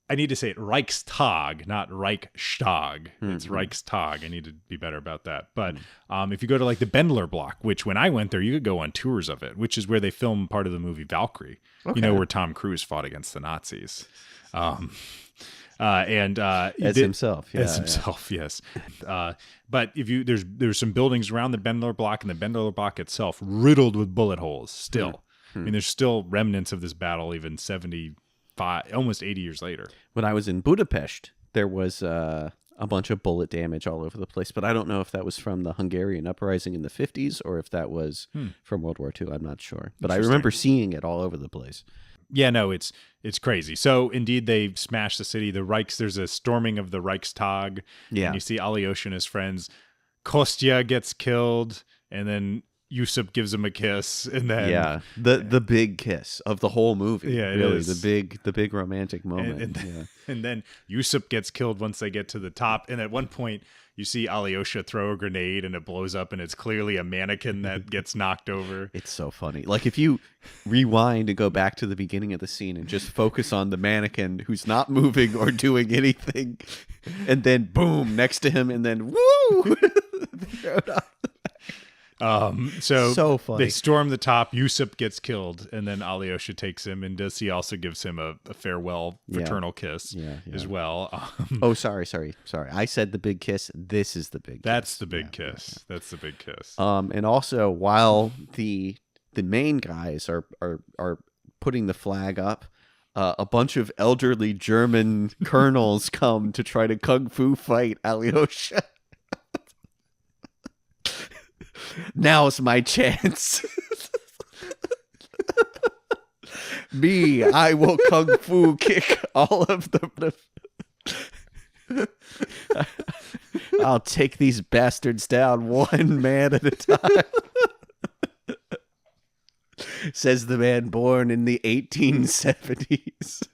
I need to say it, Reichstag, not Reichstag. It's Reichstag. I need to be better about that. But if you go to like the Bendler block, which when I went there, you could go on tours of it, which is where they filmed part of the movie Valkyrie, where Tom Cruise fought against the Nazis. As himself, yes. But if you there's some buildings around the Bendler block, and the Bendler block itself riddled with bullet holes. Still, I mean, there's still remnants of this battle, even 75, almost 80 years later. When I was in Budapest, there was a bunch of bullet damage all over the place, but I don't know if that was from the Hungarian uprising in the 50s or if that was from World War II. I'm not sure, but I remember seeing it all over the place. Yeah, no, it's crazy. So indeed, they smash the city. There's a storming of the Reichstag. Yeah, and you see Alyosha and his friends. Kostya gets killed, and then Yusuf gives him a kiss, and then the big kiss of the whole movie. Yeah, it really is. the big romantic moment. And then Yusuf gets killed once they get to the top, and at one point you see Alyosha throw a grenade and it blows up, and it's clearly a mannequin that gets knocked over. It's so funny. Like if you rewind and go back to the beginning of the scene and just focus on the mannequin who's not moving or doing anything, and then boom next to him, and then woo. So funny. They storm the top. Yusuf gets killed, and then Alyosha takes him, and he also gives him a farewell fraternal kiss as well. Sorry. I said the big kiss. This is the big. That's kiss. the big kiss. Yeah. That's the big kiss. And also while the main guys are putting the flag up, a bunch of elderly German colonels come to try to kung fu fight Alyosha. Now's my chance. I will kung fu kick all of them. I'll take these bastards down one man at a time. Says the man born in the 1870s.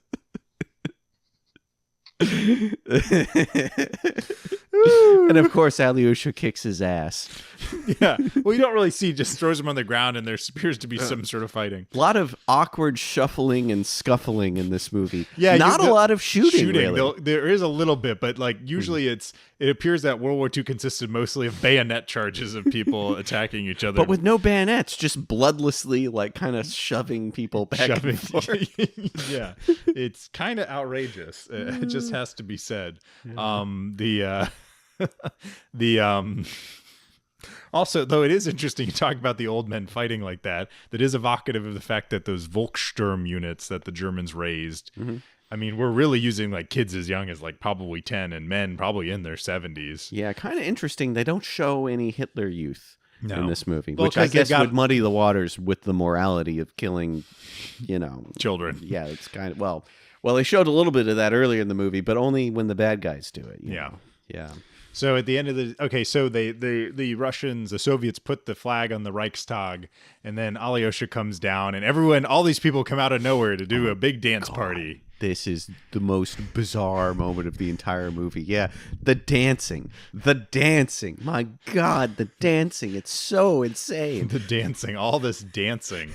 And of course Alyosha kicks his ass. Yeah, well, you don't really see, just throws him on the ground, and there appears to be some sort of fighting. A lot of awkward shuffling and scuffling in this movie. Yeah, not a lot of shooting really. There is a little bit, but like usually it appears that World War II consisted mostly of bayonet charges of people attacking each other, but with no bayonets, just bloodlessly like kind of shoving people back and forth. Yeah, it's kind of outrageous. It just has to be said. Also, though, it is interesting you talk about the old men fighting like that. That is evocative of the fact that those Volkssturm units that the Germans raised, I mean, we're really using like kids as young as like probably 10, and men probably in their 70s. Yeah, kind of interesting. They don't show any Hitler youth in this movie, well, which I guess would muddy the waters with the morality of killing, children. Yeah, it's kind of, well, they showed a little bit of that earlier in the movie, but only when the bad guys do it. Yeah. Yeah. So at the end of the Russians, the Soviets put the flag on the Reichstag, and then Alyosha comes down, and all these people come out of nowhere to do a big dance party. This is the most bizarre moment of the entire movie. Yeah, the dancing. My God, the dancing. It's so insane. The dancing, all this dancing.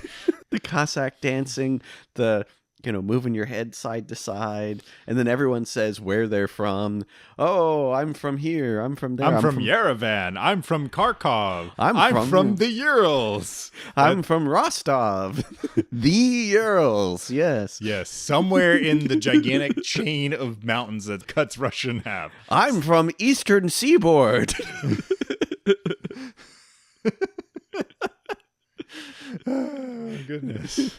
The Cossack dancing, the moving your head side to side. And then everyone says where they're from. Oh, I'm from here. I'm from there. I'm from Yerevan. I'm from Kharkov. I'm from the Urals. I'm from Rostov. The Urals. Yes. Yes. Somewhere in the gigantic chain of mountains that cuts Russia in half. I'm from Eastern Seaboard. Oh, goodness.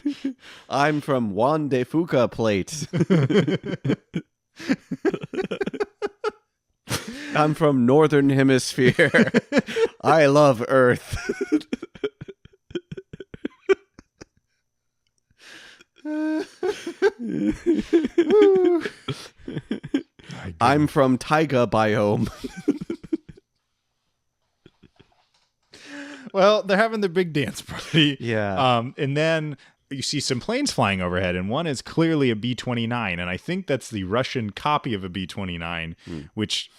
I'm from Juan de Fuca Plate. I'm from Northern Hemisphere. I love Earth. I'm from taiga biome. Well, they're having the big dance party. Yeah. And then you see some planes flying overhead, and one is clearly a B-29, and I think that's the Russian copy of a B-29, which...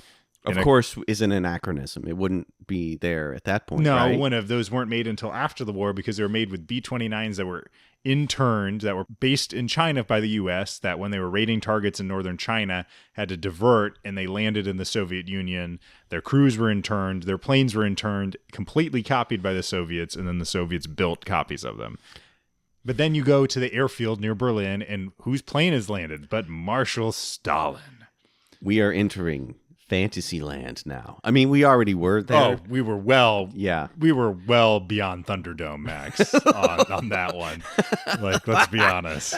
Of course, is an anachronism. It wouldn't be there at that point, No, right? one of those weren't made until after the war because they were made with B-29s that were interned, that were based in China by the U.S., that when they were raiding targets in northern China, had to divert, and they landed in the Soviet Union. Their crews were interned, their planes were interned, completely copied by the Soviets, and then the Soviets built copies of them. But then you go to the airfield near Berlin, and whose plane has landed but Marshal Stalin? We are entering Fantasyland now. I mean, we already were there. Oh, we were well beyond Thunderdome, Max, on that one. Like, let's be honest.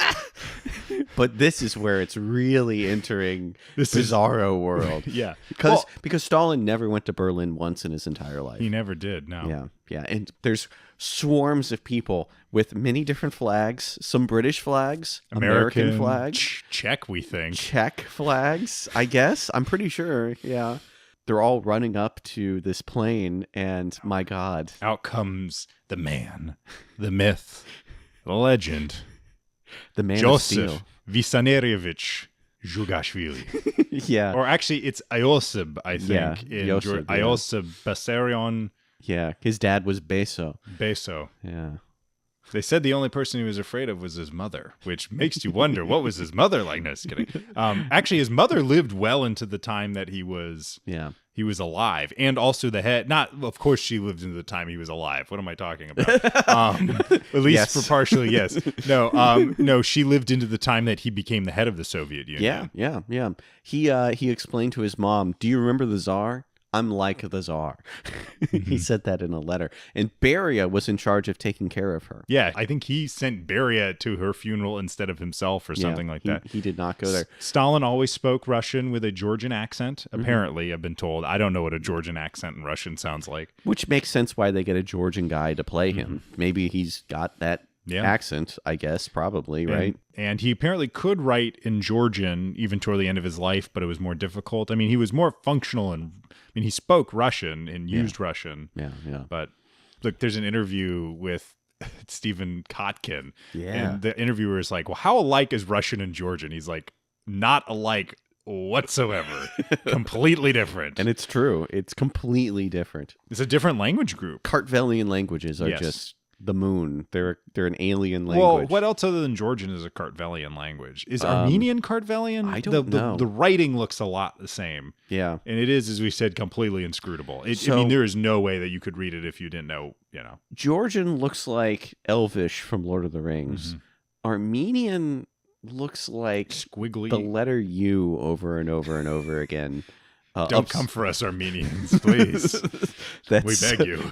But this is where it's really entering bizarro world. Yeah. Because Stalin never went to Berlin once in his entire life. He never did, no. Yeah. And there's swarms of people with many different flags, some British flags, American flags. Czech, we think. Czech flags, I guess. I'm pretty sure, yeah. They're all running up to this plane, and my God. Out comes the man, the myth, the legend. The man Joseph of steel. Vissarionovich Zhugashvili. Yeah. Or actually, it's Iosib, I think. Yeah, Joseph, Iosib Bessarion Yeah, his dad was Beso. Beso. Yeah. They said the only person he was afraid of was his mother, which makes you wonder, what was his mother like? No, just kidding. Actually, his mother lived well into the time that he was alive. And also of course she lived into the time he was alive. What am I talking about? At least for partially, yes. No, she lived into the time that he became the head of the Soviet Union. Yeah. He explained to his mom, do you remember the Tsar? I'm like the Tsar. He said that in a letter. And Beria was in charge of taking care of her. Yeah, I think he sent Beria to her funeral instead of himself or something like that. He did not go there. Stalin always spoke Russian with a Georgian accent, apparently, I've been told. I don't know what a Georgian accent in Russian sounds like. Which makes sense why they get a Georgian guy to play him. Maybe he's got that accent, I guess, probably, right? And he apparently could write in Georgian even toward the end of his life, but it was more difficult. I mean, he was more functional he spoke Russian and used Russian. Yeah. But look, there's an interview with Stephen Kotkin. Yeah. And the interviewer is like, well, how alike is Russian and Georgian? He's like, not alike whatsoever. Completely different. And it's true. It's completely different. It's a different language group. Kartvelian languages are just the moon. They're an alien language. Well, what else other than Georgian is a Kartvelian language? Is Armenian Kartvelian? I don't know. The writing looks a lot the same. Yeah. And it is, as we said, completely inscrutable. There is no way that you could read it if you didn't know, Georgian looks like Elvish from Lord of the Rings. Armenian looks like squiggly. The letter U over and over and over again. Don't come for us, Armenians, please. We beg you.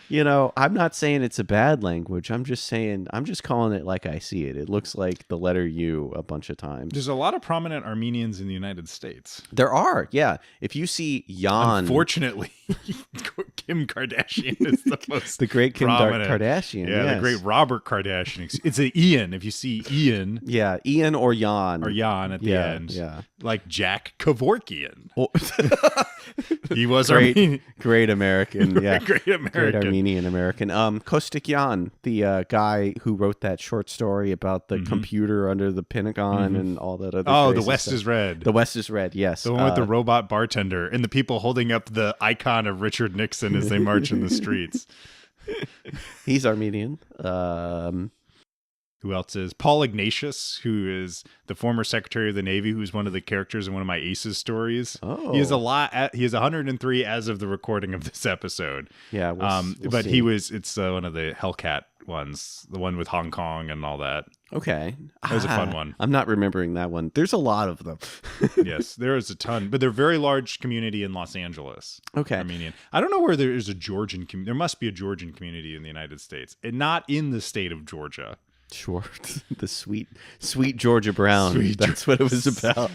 I'm not saying it's a bad language. I'm just calling it like I see it. It looks like the letter U a bunch of times. There's a lot of prominent Armenians in the United States. There are, yeah. If you see Jan... Unfortunately, Kim Kardashian is the most the great Kim prominent. Kardashian, Yeah, the great Robert Kardashian. It's an Ian. If you see Ian... Yeah, Ian or Jan. Or Jan at the end. Yeah. Like Jack Kevorkian. Oh. He was great American. Yeah. Great American. Armenian American. Kostik Yan, the guy who wrote that short story about the computer under the Pentagon and all that other The West stuff. is Red. The West is Red, yes. The one with the robot bartender and the people holding up the icon of Richard Nixon as they march in the streets. He's Armenian. Who else is? Paul Ignatius, who is the former Secretary of the Navy, who's one of the characters in one of my Aces stories. Oh. He is he is 103 as of the recording of this episode. Yeah, we'll but see. It's one of the Hellcat ones, the one with Hong Kong and all that. Okay. That was a fun one. I'm not remembering that one. There's a lot of them. Yes, there is a ton, but they're a very large community in Los Angeles. Okay. Armenian. I don't know where there is a Georgian community. There must be a Georgian community in the United States, and not in the state of Georgia. Sure. The sweet Georgia Brown. That's what it was about.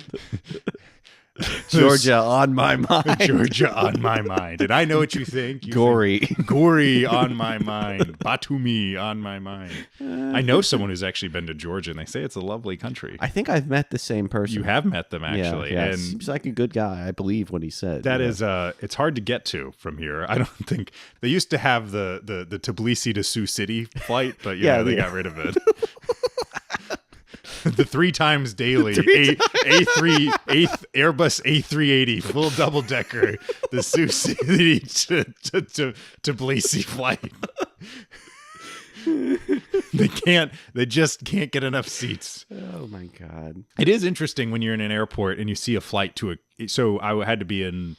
Georgia on my mind. Georgia on my mind. And I know what you think. Gory. Gory on my mind. Batumi on my mind. I know someone who's actually been to Georgia, and they say it's a lovely country. I think I've met the same person. You have met them, actually. Yeah. And seems like a good guy. I believe what he said. that is, it's hard to get to from here. I don't think they used to have the Tbilisi to Sioux City flight, but they got rid of it. The 3 times daily Airbus A380 full double decker, the Sioux City to Tbilisi flight. They just can't get enough seats. Oh my God. It is interesting when you're in an airport and you see a flight so I had to be in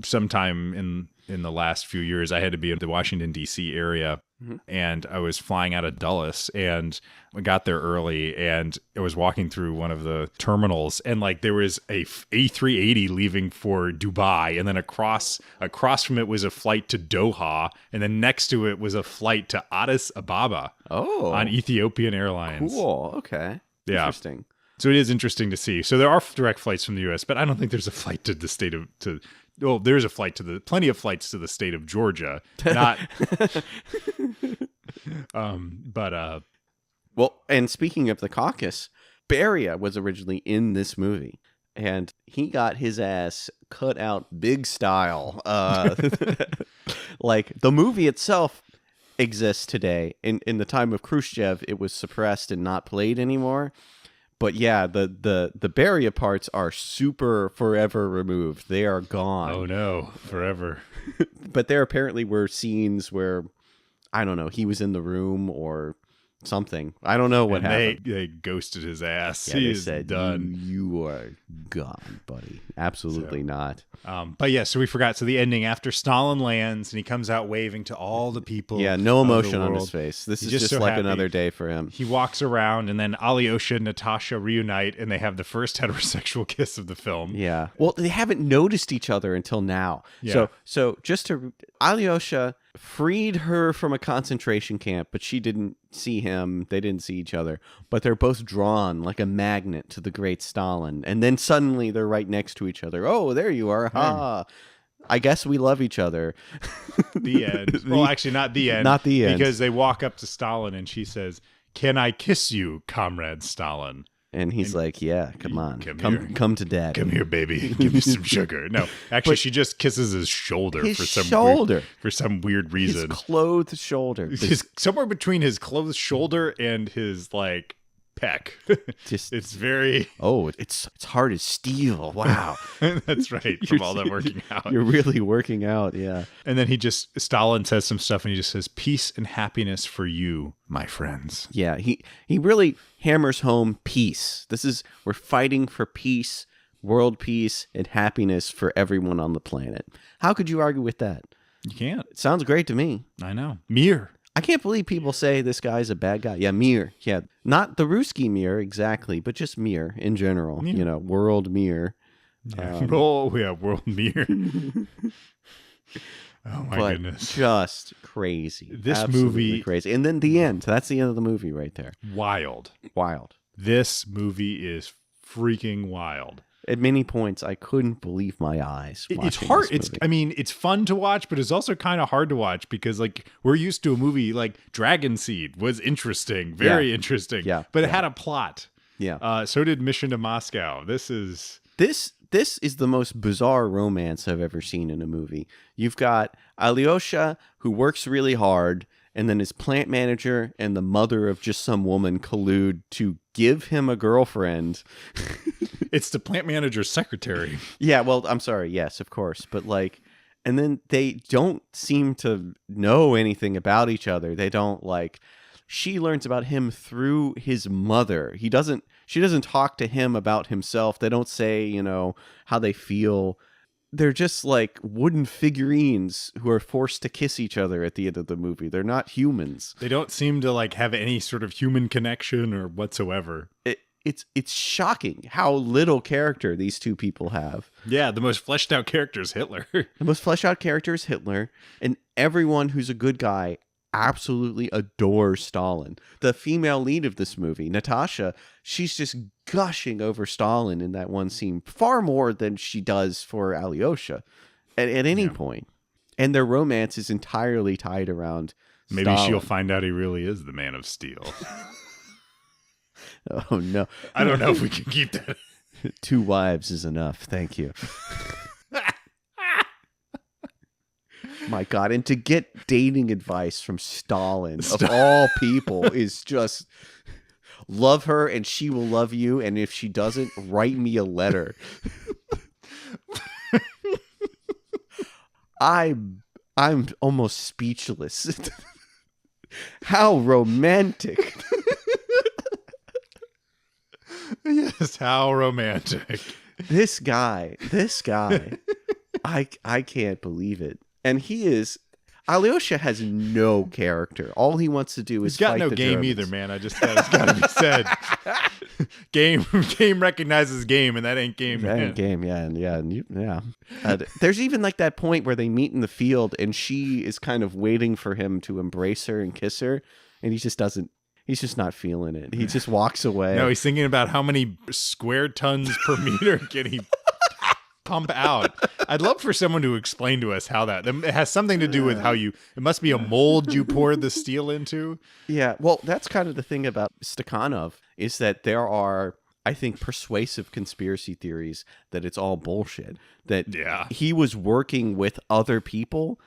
sometime in the last few years, I had to be in the Washington, D.C. area. And I was flying out of Dulles, and I got there early, and I was walking through one of the terminals, and like there was a A380 leaving for Dubai, and then across from it was a flight to Doha, and then next to it was a flight to Addis Ababa on Ethiopian Airlines. Cool. Okay. Yeah. Interesting. So it is interesting to see. So there are direct flights from the U.S., but I don't think there's a flight to the state of there's a flight to plenty of flights to the state of Georgia. Not, well, and speaking of the caucus, Beria was originally in this movie, and he got his ass cut out big style. Like the movie itself exists today. In the time of Khrushchev, it was suppressed and not played anymore. But yeah, the Beria parts are super forever removed. They are gone. Oh no, forever. But there apparently were scenes where, I don't know, he was in the room or something. I don't know what happened. They ghosted his ass. Yeah, He they is said, done. You are gone, buddy. Absolutely not. But yeah, so we forgot. So the ending, after Stalin lands and he comes out waving to all the people. Yeah, no of the emotion on his world. face. This He's is just so like happy. another day for him. He walks around, and then Alyosha and Natasha reunite, and they have the first heterosexual kiss of the film. Yeah. Well, they haven't noticed each other until now. Yeah. So just to Alyosha freed her from a concentration camp, but she didn't see him. They didn't see each other, but they're both drawn like a magnet to the great Stalin. And then suddenly they're right next to each other. Oh, there you are. Ha. I guess we love each other. The end. Well, actually, not the end. Not the end. Because they walk up to Stalin, and she says, "Can I kiss you, comrade Stalin?" And he's like, yeah, come on. Come Come, here. come to dad. Come here, baby. Give me some sugar. No, actually, she just kisses his shoulder His for some shoulder. weird His reason. clothed shoulder. Somewhere between his closed shoulder and his like peck. Just It's very. oh, it's hard as steel. Wow. That's right. From all that working out. You're really working out, yeah. And then Stalin says some stuff, and he just says, "Peace and happiness for you, my friends." Yeah, he really hammers home peace. We're fighting for peace, world peace, and happiness for everyone on the planet. How could you argue with that? You can't. It sounds great to me. I know. Mir. I can't believe people say this guy's a bad guy. Yeah, Mir. Yeah, not the Ruski Mir exactly, but just Mir in general. Yeah. You know, world Mir. Yeah. World Mir. Oh my But goodness. just crazy. This Absolutely movie- crazy. And then the end. That's the end of the movie right there. Wild. Wild. This movie is freaking wild. At many points, I couldn't believe my eyes. It's watching hard. this movie. I mean, it's fun to watch, but it's also kind of hard to watch because, like, we're used to a movie like Dragon Seed was interesting, very interesting. Yeah. but it had a plot. Yeah. So did Mission to Moscow. This is the most bizarre romance I've ever seen in a movie. You've got Alyosha, who works really hard, and then his plant manager and the mother of just some woman collude to give him a girlfriend. it's the plant manager's secretary. Yeah, well, I'm sorry. Yes, of course. But like, and then they don't seem to know anything about each other. They don't like, she learns about him through his mother. She doesn't talk to him about himself. They don't say, you know, how they feel. They're just like wooden figurines who are forced to kiss each other at the end of the movie. They're not humans. They don't seem to like have any sort of human connection or whatsoever. It's shocking how little character these two people have. Yeah, the most fleshed out character is Hitler. The most fleshed out character is Hitler, and everyone who's a good guy absolutely adores Stalin. The female lead of this movie, Natasha, she's just gushing over Stalin in that one scene far more than she does for Alyosha at any point. And their romance is entirely tied around Maybe Stalin. she'll find out he really is the Man of Steel. Oh, no. I don't know if we can keep that. 2 wives is enough. Thank you. My God. And to get dating advice from Stalin, of all people, is just love her and she will love you. And if she doesn't, write me a letter. I'm almost speechless. How romantic. Yes, how romantic. This guy, I can't believe it. And he is, Alyosha has no character. All he wants to do is He's got fight no the game Germans. either, man. I just thought it's got to be said. Game recognizes game, and that ain't game. That Man. ain't game, yeah. There's even like that point where they meet in the field, and she is kind of waiting for him to embrace her and kiss her, and he just doesn't. He's just not feeling it. He just walks away. No, he's thinking about how many square tons per meter can he pump out. I'd love for someone to explain to us how that. It has something to do with how you. It must be a mold you poured the steel into. Yeah, well, that's kind of the thing about Stakhanov is that there are, I think, persuasive conspiracy theories that it's all bullshit. That he was working with other people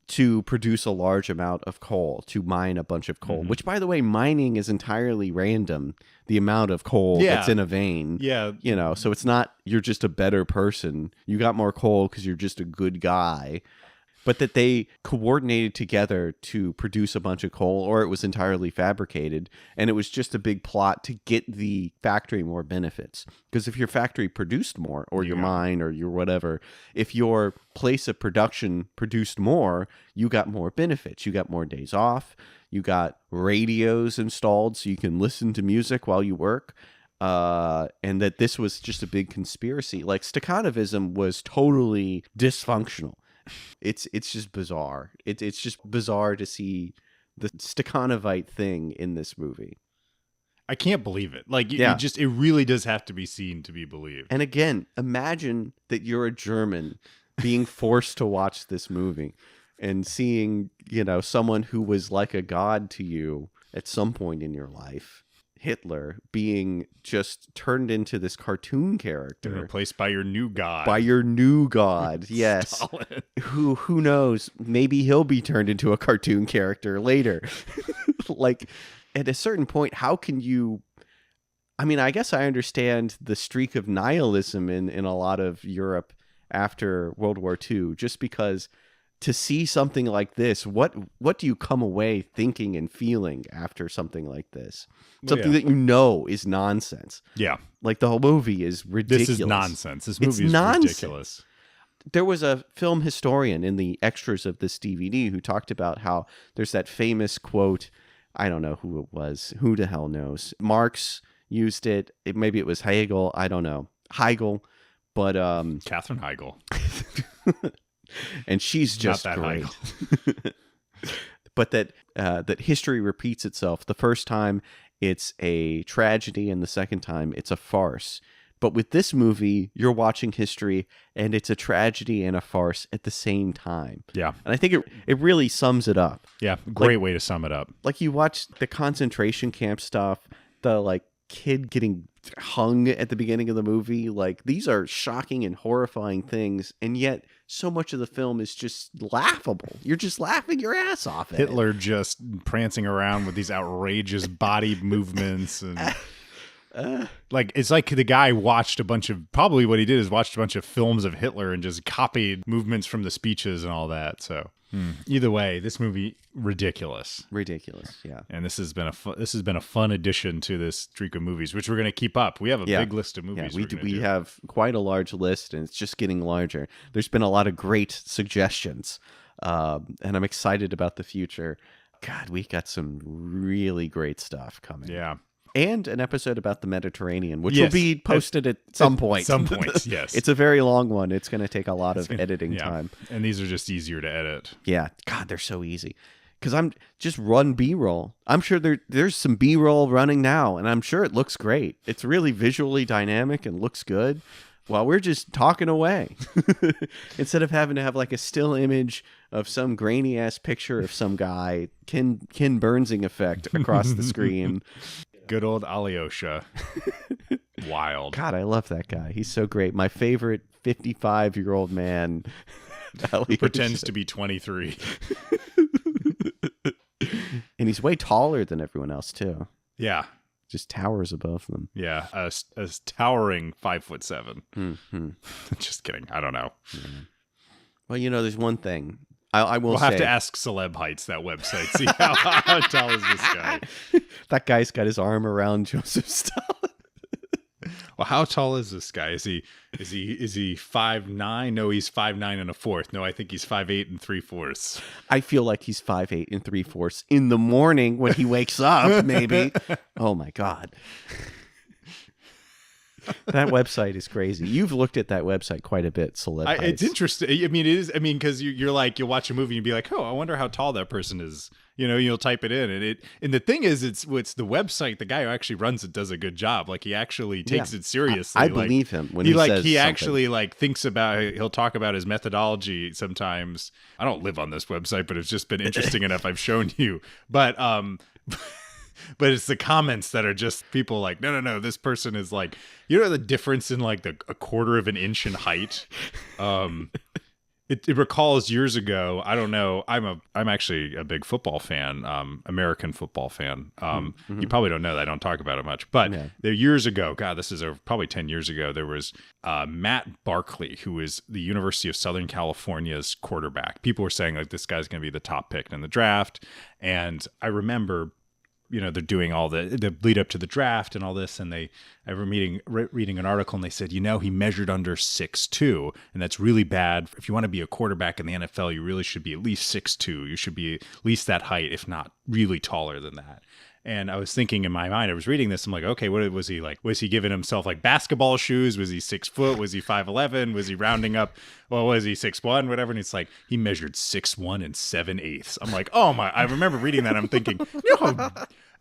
to produce a large amount of coal, to mine a bunch of coal, which, by the way, mining is entirely random, the amount of coal that's in a vein. Yeah. You know, so it's not you're just a better person. You got more coal because you're just a good guy. But that they coordinated together to produce a bunch of coal, or it was entirely fabricated, and it was just a big plot to get the factory more benefits. Because if your factory produced more, or your mine, or your whatever, if your place of production produced more, you got more benefits. You got more days off. You got radios installed so you can listen to music while you work. And that this was just a big conspiracy. Like, Stakhanovism was totally dysfunctional. It's just bizarre. It's just bizarre to see the Stakhanovite thing in this movie. I can't believe it. Like, it really does have to be seen to be believed. And again, imagine that you're a German being forced to watch this movie and seeing, someone who was like a god to you at some point in your life, Hitler, being just turned into this cartoon character, replaced by your new god. Yes. Stalin. Who knows? Maybe he'll be turned into a cartoon character later. Like, at a certain point, how can you? I mean, I guess I understand the streak of nihilism in a lot of Europe after World War II, just because to see something like this, what do you come away thinking and feeling after something like this? Something that is nonsense. Yeah. Like, the whole movie is ridiculous. This is nonsense. This movie is ridiculous. There was a film historian in the extras of this DVD who talked about how there's that famous quote. I don't know who it was. Who the hell knows? Marx used it. Maybe it was Hegel. I don't know. Hegel. But Katherine Heigl. And she's just not that great. But that history repeats itself. The first time it's a tragedy, and the second time it's a farce. But with this movie, you're watching history, and it's a tragedy and a farce at the same time. Yeah. And I think it really sums it up. Yeah, great way to sum it up. Like, you watch the concentration camp stuff, the kid getting hung at the beginning of the movie. Like, these are shocking and horrifying things, and yet so much of the film is just laughable. You're just laughing your ass off at Hitler just prancing around with these outrageous body movements and like, it's like the guy watched probably what he did is watched a bunch of films of Hitler and just copied movements from the speeches and all that. So either way, this movie, ridiculous, yeah. And this has been a fun addition to this streak of movies, which we're going to keep up. We have a big list of movies. Yeah, we have quite a large list, and it's just getting larger. There's been a lot of great suggestions, and I'm excited about the future. God, we got some really great stuff coming. Yeah. And an episode about the Mediterranean, which will be posted at some point. Yes. It's a very long one. It's going to take a lot of editing time. And these are just easier to edit. Yeah. God, they're so easy. because I'm just run B-roll. I'm sure there's some B-roll running now, and I'm sure it looks great. It's really visually dynamic and looks good while we're just talking away. Instead of having to have like a still image of some grainy ass picture of some guy, Ken Burnsing effect across the screen. Good old Alyosha. Wild. God, I love that guy. He's so great. My favorite 55-year-old man. Who pretends to be 23. And he's way taller than everyone else, too. Yeah. Just towers above them. Yeah. A towering 5'7". Mm-hmm. Just kidding. I don't know. Yeah. Well, there's one thing. I will We'll say. have to ask Celeb Heights, that website. See how tall is this guy? That guy's got his arm around Joseph Stalin. Well, how tall is this guy? Is he 5'9"? No, he's 5'9" and a fourth. No, I think he's 5'8" and 3/4. I feel like he's 5'8" and 3/4 in the morning when he wakes up, maybe. Oh my God. That website is crazy. You've looked at that website quite a bit, Celeb. It's interesting. I mean, it is. I mean, because you're like, you'll watch a movie and be like, oh, I wonder how tall that person is. You'll type it in, and the thing is, it's the website. The guy who actually runs it does a good job. Like, he actually takes it seriously. I believe him when he says he something. actually thinks about. He'll talk about his methodology sometimes. I don't live on this website, but it's just been interesting enough. I've shown you, but But it's the comments that are just people like, no, this person is like, the difference in like a quarter of an inch in height. It recalls years ago. I don't know. I'm actually a big football fan, American football fan. You probably don't know that. I don't talk about it much. But there years ago, God, this is probably 10 years ago, there was Matt Barkley, who is the University of Southern California's quarterback. People were saying like, this guy's going to be the top pick in the draft. And I remember, they're doing all the lead up to the draft and all this. And I remember reading an article, and they said, he measured under 6'2", and that's really bad. If you want to be a quarterback in the NFL, you really should be at least 6'2". You should be at least that height, if not really taller than that. And I was thinking in my mind, I was reading this, I'm like, okay, what was he like? Was he giving himself like basketball shoes? Was he 6 foot? Was he 5'11"? Was he rounding up? Well, was he 6'1", whatever? And it's like, he measured 6'1" and 7/8. I'm like, oh my, I remember reading that. I'm thinking,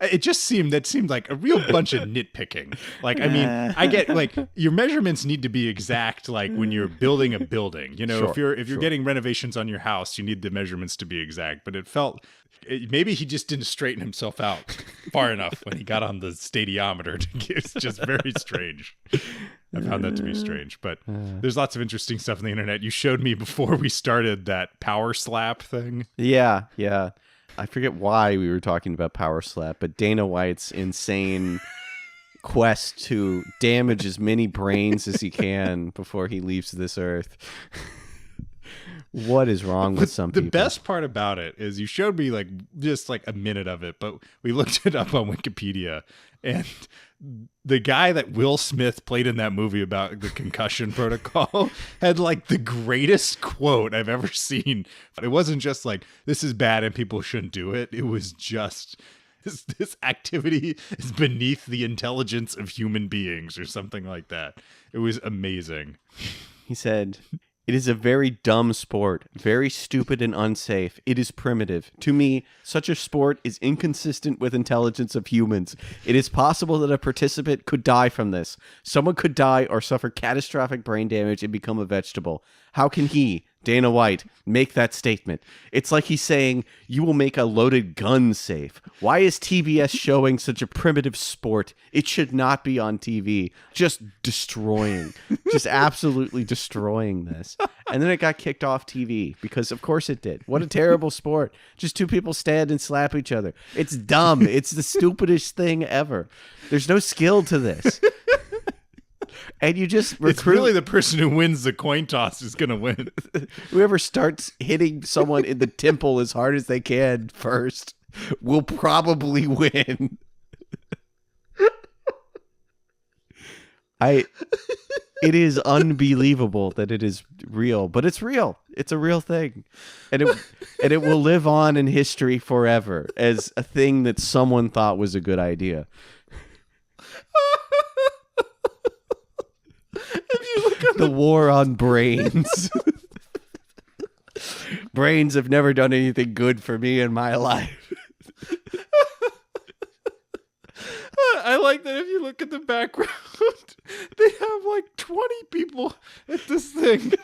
it seemed like a real bunch of nitpicking. Like, I mean, I get like your measurements need to be exact. Like when you're building a building, if you're getting renovations on your house, you need the measurements to be exact. But maybe he just didn't straighten himself out far enough when he got on the stadiometer. It's just very strange. I found that to be strange, but there's lots of interesting stuff on the internet. You showed me before we started that power slap thing. Yeah. I forget why we were talking about power slap, but Dana White's insane quest to damage as many brains as he can before he leaves this earth. What is wrong with some people? The best part about it is you showed me just a minute of it, but we looked it up on Wikipedia, and the guy that Will Smith played in that movie about the concussion protocol had the greatest quote I've ever seen. It wasn't just this is bad and people shouldn't do it. It was just this activity is beneath the intelligence of human beings or something like that. It was amazing. He said, "It is a very dumb sport, very stupid and unsafe. It is primitive. To me, such a sport is inconsistent with intelligence of humans. It is possible that a participant could die from this. Someone could die or suffer catastrophic brain damage and become a vegetable. How can he, Dana White, make that statement? It's like he's saying, you will make a loaded gun safe. Why is TBS showing such a primitive sport? It should not be on TV." Just absolutely destroying this. And then it got kicked off TV because of course it did. What a terrible sport. Just two people stand and slap each other. It's dumb. It's the stupidest thing ever. There's no skill to this. And you just recruit. It's really the person who wins the coin toss is going to win. Whoever starts hitting someone in the temple as hard as they can first will probably win. It is unbelievable that it is real, but it's real. It's a real thing. And it will live on in history forever as a thing that someone thought was a good idea. If you look at the war on brains. brains have never done anything good for me in my life. I like that if you look at the background, they have like 20 people at this thing.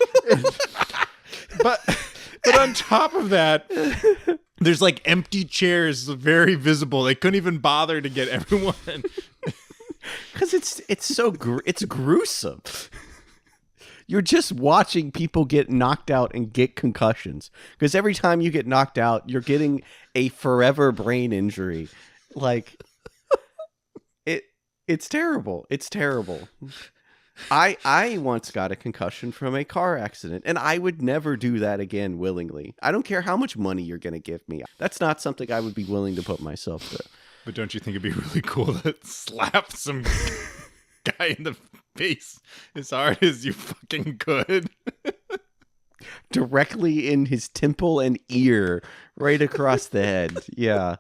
But on top of that, there's like empty chairs, very visible. They couldn't even bother to get everyone. Because it's gruesome. You're just watching people get knocked out and get concussions. Because every time you get knocked out, you're getting a forever brain injury. Like, it's terrible. It's terrible. I once got a concussion from a car accident, and I would never do that again willingly. I don't care how much money you're going to give me. That's not something I would be willing to put myself through. But don't you think it'd be really cool to slap some guy in the face as hard as you fucking could? Directly in his temple and ear, right across the head. Yeah.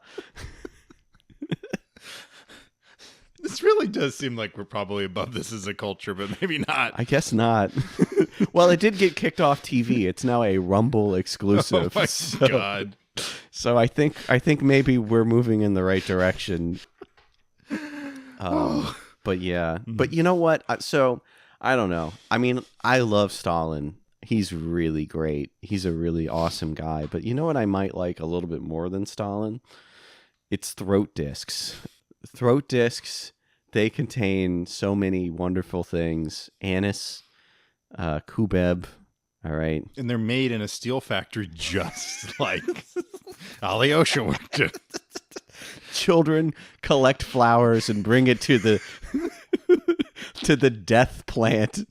This really does seem like we're probably above this as a culture, but maybe not. I guess not. Well, it did get kicked off TV. It's now a Rumble exclusive. Oh my God. So I think maybe we're moving in the right direction. But yeah. But you know what? So I don't know. I mean, I love Stalin. He's really great. He's a really awesome guy. But you know what I might like a little bit more than Stalin? It's throat discs. Throat discs, they contain so many wonderful things. Anise, kubeb, all right. And they're made in a steel factory just like Alyosha worked it. Children collect flowers and bring it to the to the death plant.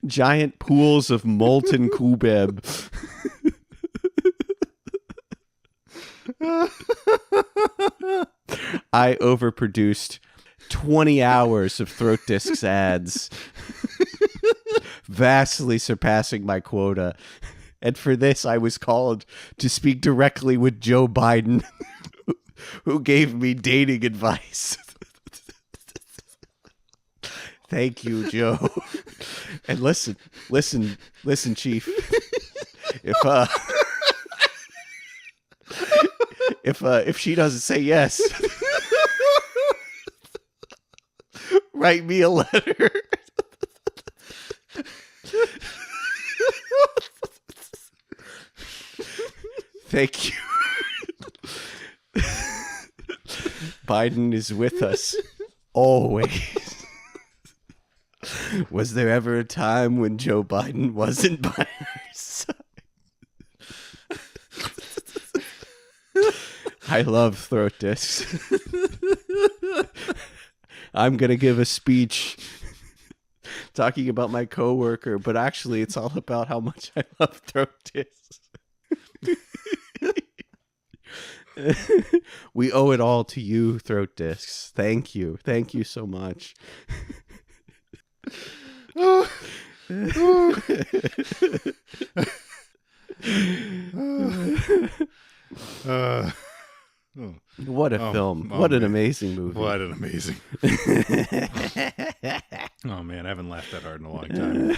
Giant pools of molten kubeb. I overproduced 20 hours of Throat Discs ads, vastly surpassing my quota. And for this, I was called to speak directly with Joe Biden, who gave me dating advice. Thank you, Joe. And listen, Chief. If she doesn't say yes, write me a letter. Thank you. Biden is with us always. Was there ever a time when Joe Biden wasn't by our side? I love throat discs. I'm going to give a speech talking about my coworker, but actually it's all about how much I love throat discs. We owe it all to you, throat discs. Thank you. Thank you so much. What a film. What an amazing movie. What an amazing. Oh man, I haven't laughed that hard in a long time.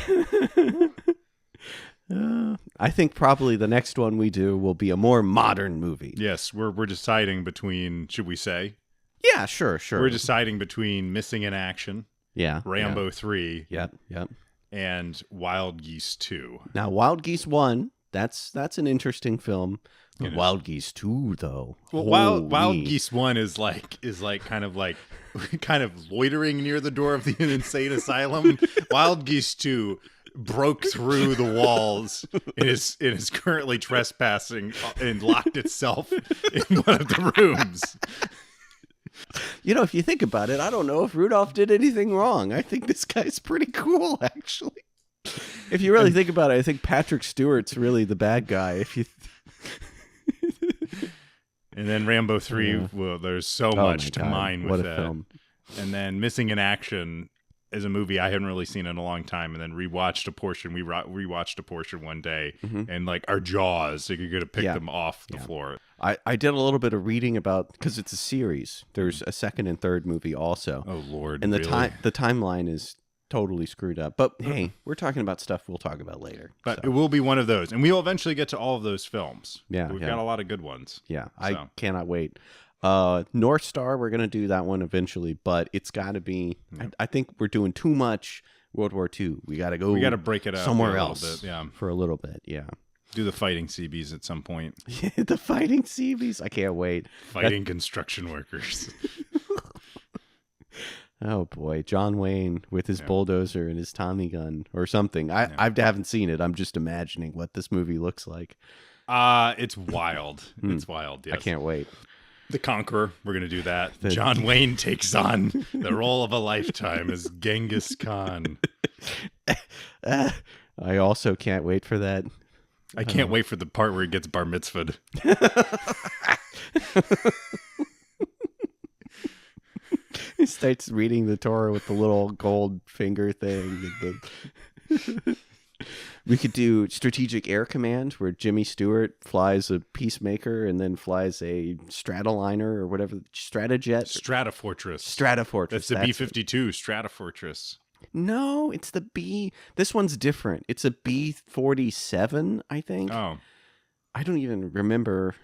I think probably the next one we do will be a more modern movie. Yes, we're deciding between, should we say? Yeah, sure. We're deciding between Missing in Action, Rambo 3, yep, and Wild Geese 2. Now, Wild Geese 1, that's an interesting film. Wild Geese 2, though. Well, Wild Geese 1 is kind of loitering near the door of the insane asylum. Wild Geese 2 broke through the walls and is currently trespassing and locked itself in one of the rooms. You know, if you think about it, I don't know if Rudolph did anything wrong. I think this guy's pretty cool, actually. If you really think about it, I think Patrick Stewart's really the bad guy. If you. And then Rambo 3, well, there's so much to mine with that. Film. And then Missing in Action is a movie I hadn't really seen in a long time, and then rewatched a portion. We rewatched a portion one day, and like our jaws, like you're going to pick them off the floor. I did a little bit of reading about, because it's a series. There's a second and third movie also. Oh, Lord. And the timeline is totally screwed up. But hey, we're talking about stuff we'll talk about later. But so. it will be one of those. And we'll eventually get to all of those films. Yeah. We've got a lot of good ones. Yeah. So. I cannot wait. North Star, we're going to do that one eventually, but it's got to be, I think we're doing too much World War II. We got to go. We got to break it up somewhere else bit, yeah. for a little bit. Yeah. Do the fighting CBs at some point. Yeah, the fighting CBs. I can't wait. Fighting construction workers. Oh boy, John Wayne with his bulldozer and his Tommy gun or something. I haven't seen it. I'm just imagining what this movie looks like. It's wild. It's wild. Yes. I can't wait. The Conqueror. We're gonna do that. John Wayne takes on the role of a lifetime as Genghis Khan. I also can't wait for that. I can't wait for the part where he gets bar mitzvahed. He starts reading the Torah with the little gold finger thing. We could do Strategic Air Command, where Jimmy Stewart flies a Peacemaker and then flies a Stratoliner or whatever, Stratojet. Stratofortress. That's the B-52 Stratofortress. No, it's the B. This one's different. It's a B-47, I think. Oh. I don't even remember.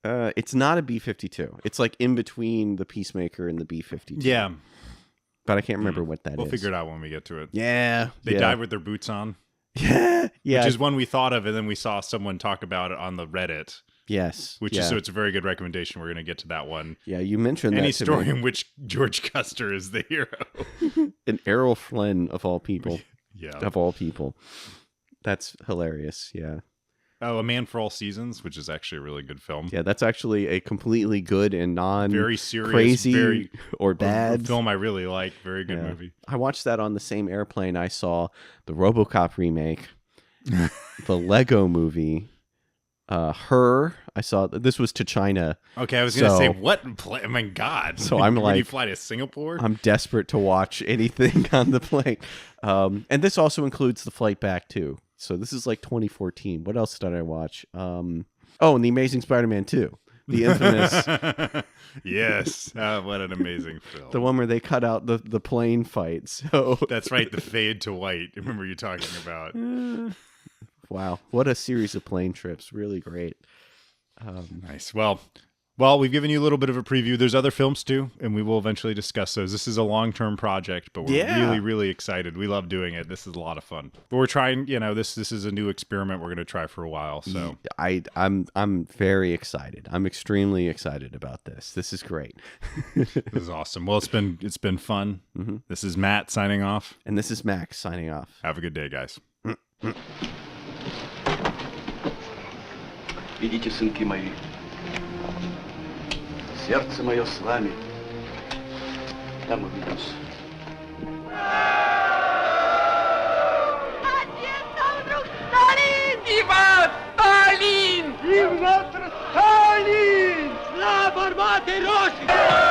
It's not a B-52. It's like in between the Peacemaker and the B-52. Yeah. But I can't remember what that is. We'll figure it out when we get to it. Yeah. They dive with their boots on. Yeah. Which is one we thought of, and then we saw someone talk about it on the Reddit. Yes. So it's a very good recommendation. We're going to get to that one. Yeah, you mentioned any story in which George Custer is the hero. And Errol Flynn, of all people. Yeah. Of all people. That's hilarious. Yeah. Oh, A Man for All Seasons, which is actually a really good film. Yeah, that's actually a completely good and very serious, crazy or bad film I really like. Very good movie. I watched that on the same airplane I saw the RoboCop remake, the Lego movie, Her. I saw this was to China. Okay, I was going to say what? Oh my God! So I'm like, you fly to Singapore? I'm desperate to watch anything on the plane, and this also includes the flight back too. So this is like 2014. What else did I watch? And The Amazing Spider-Man 2. The infamous. Yes. What an amazing film. The one where they cut out the plane fight. So that's right. The fade to white. I remember you talking about. Wow. What a series of plane trips. Really great. Nice. Well, we've given you a little bit of a preview. There's other films too, and we will eventually discuss those. This is a long-term project, but we're really, really excited. We love doing it. This is a lot of fun. But we're trying, this is a new experiment we're going to try for a while. So I'm very excited. I'm extremely excited about this. This is great. This is awesome. Well, it's been fun. Mm-hmm. This is Matt signing off. And this is Max signing off. Have a good day, guys. Идите, сынки мои. Сердце мое с вами. Там увидимся. Viva Stalin! Viva Stalin! Slava Mater Rusia!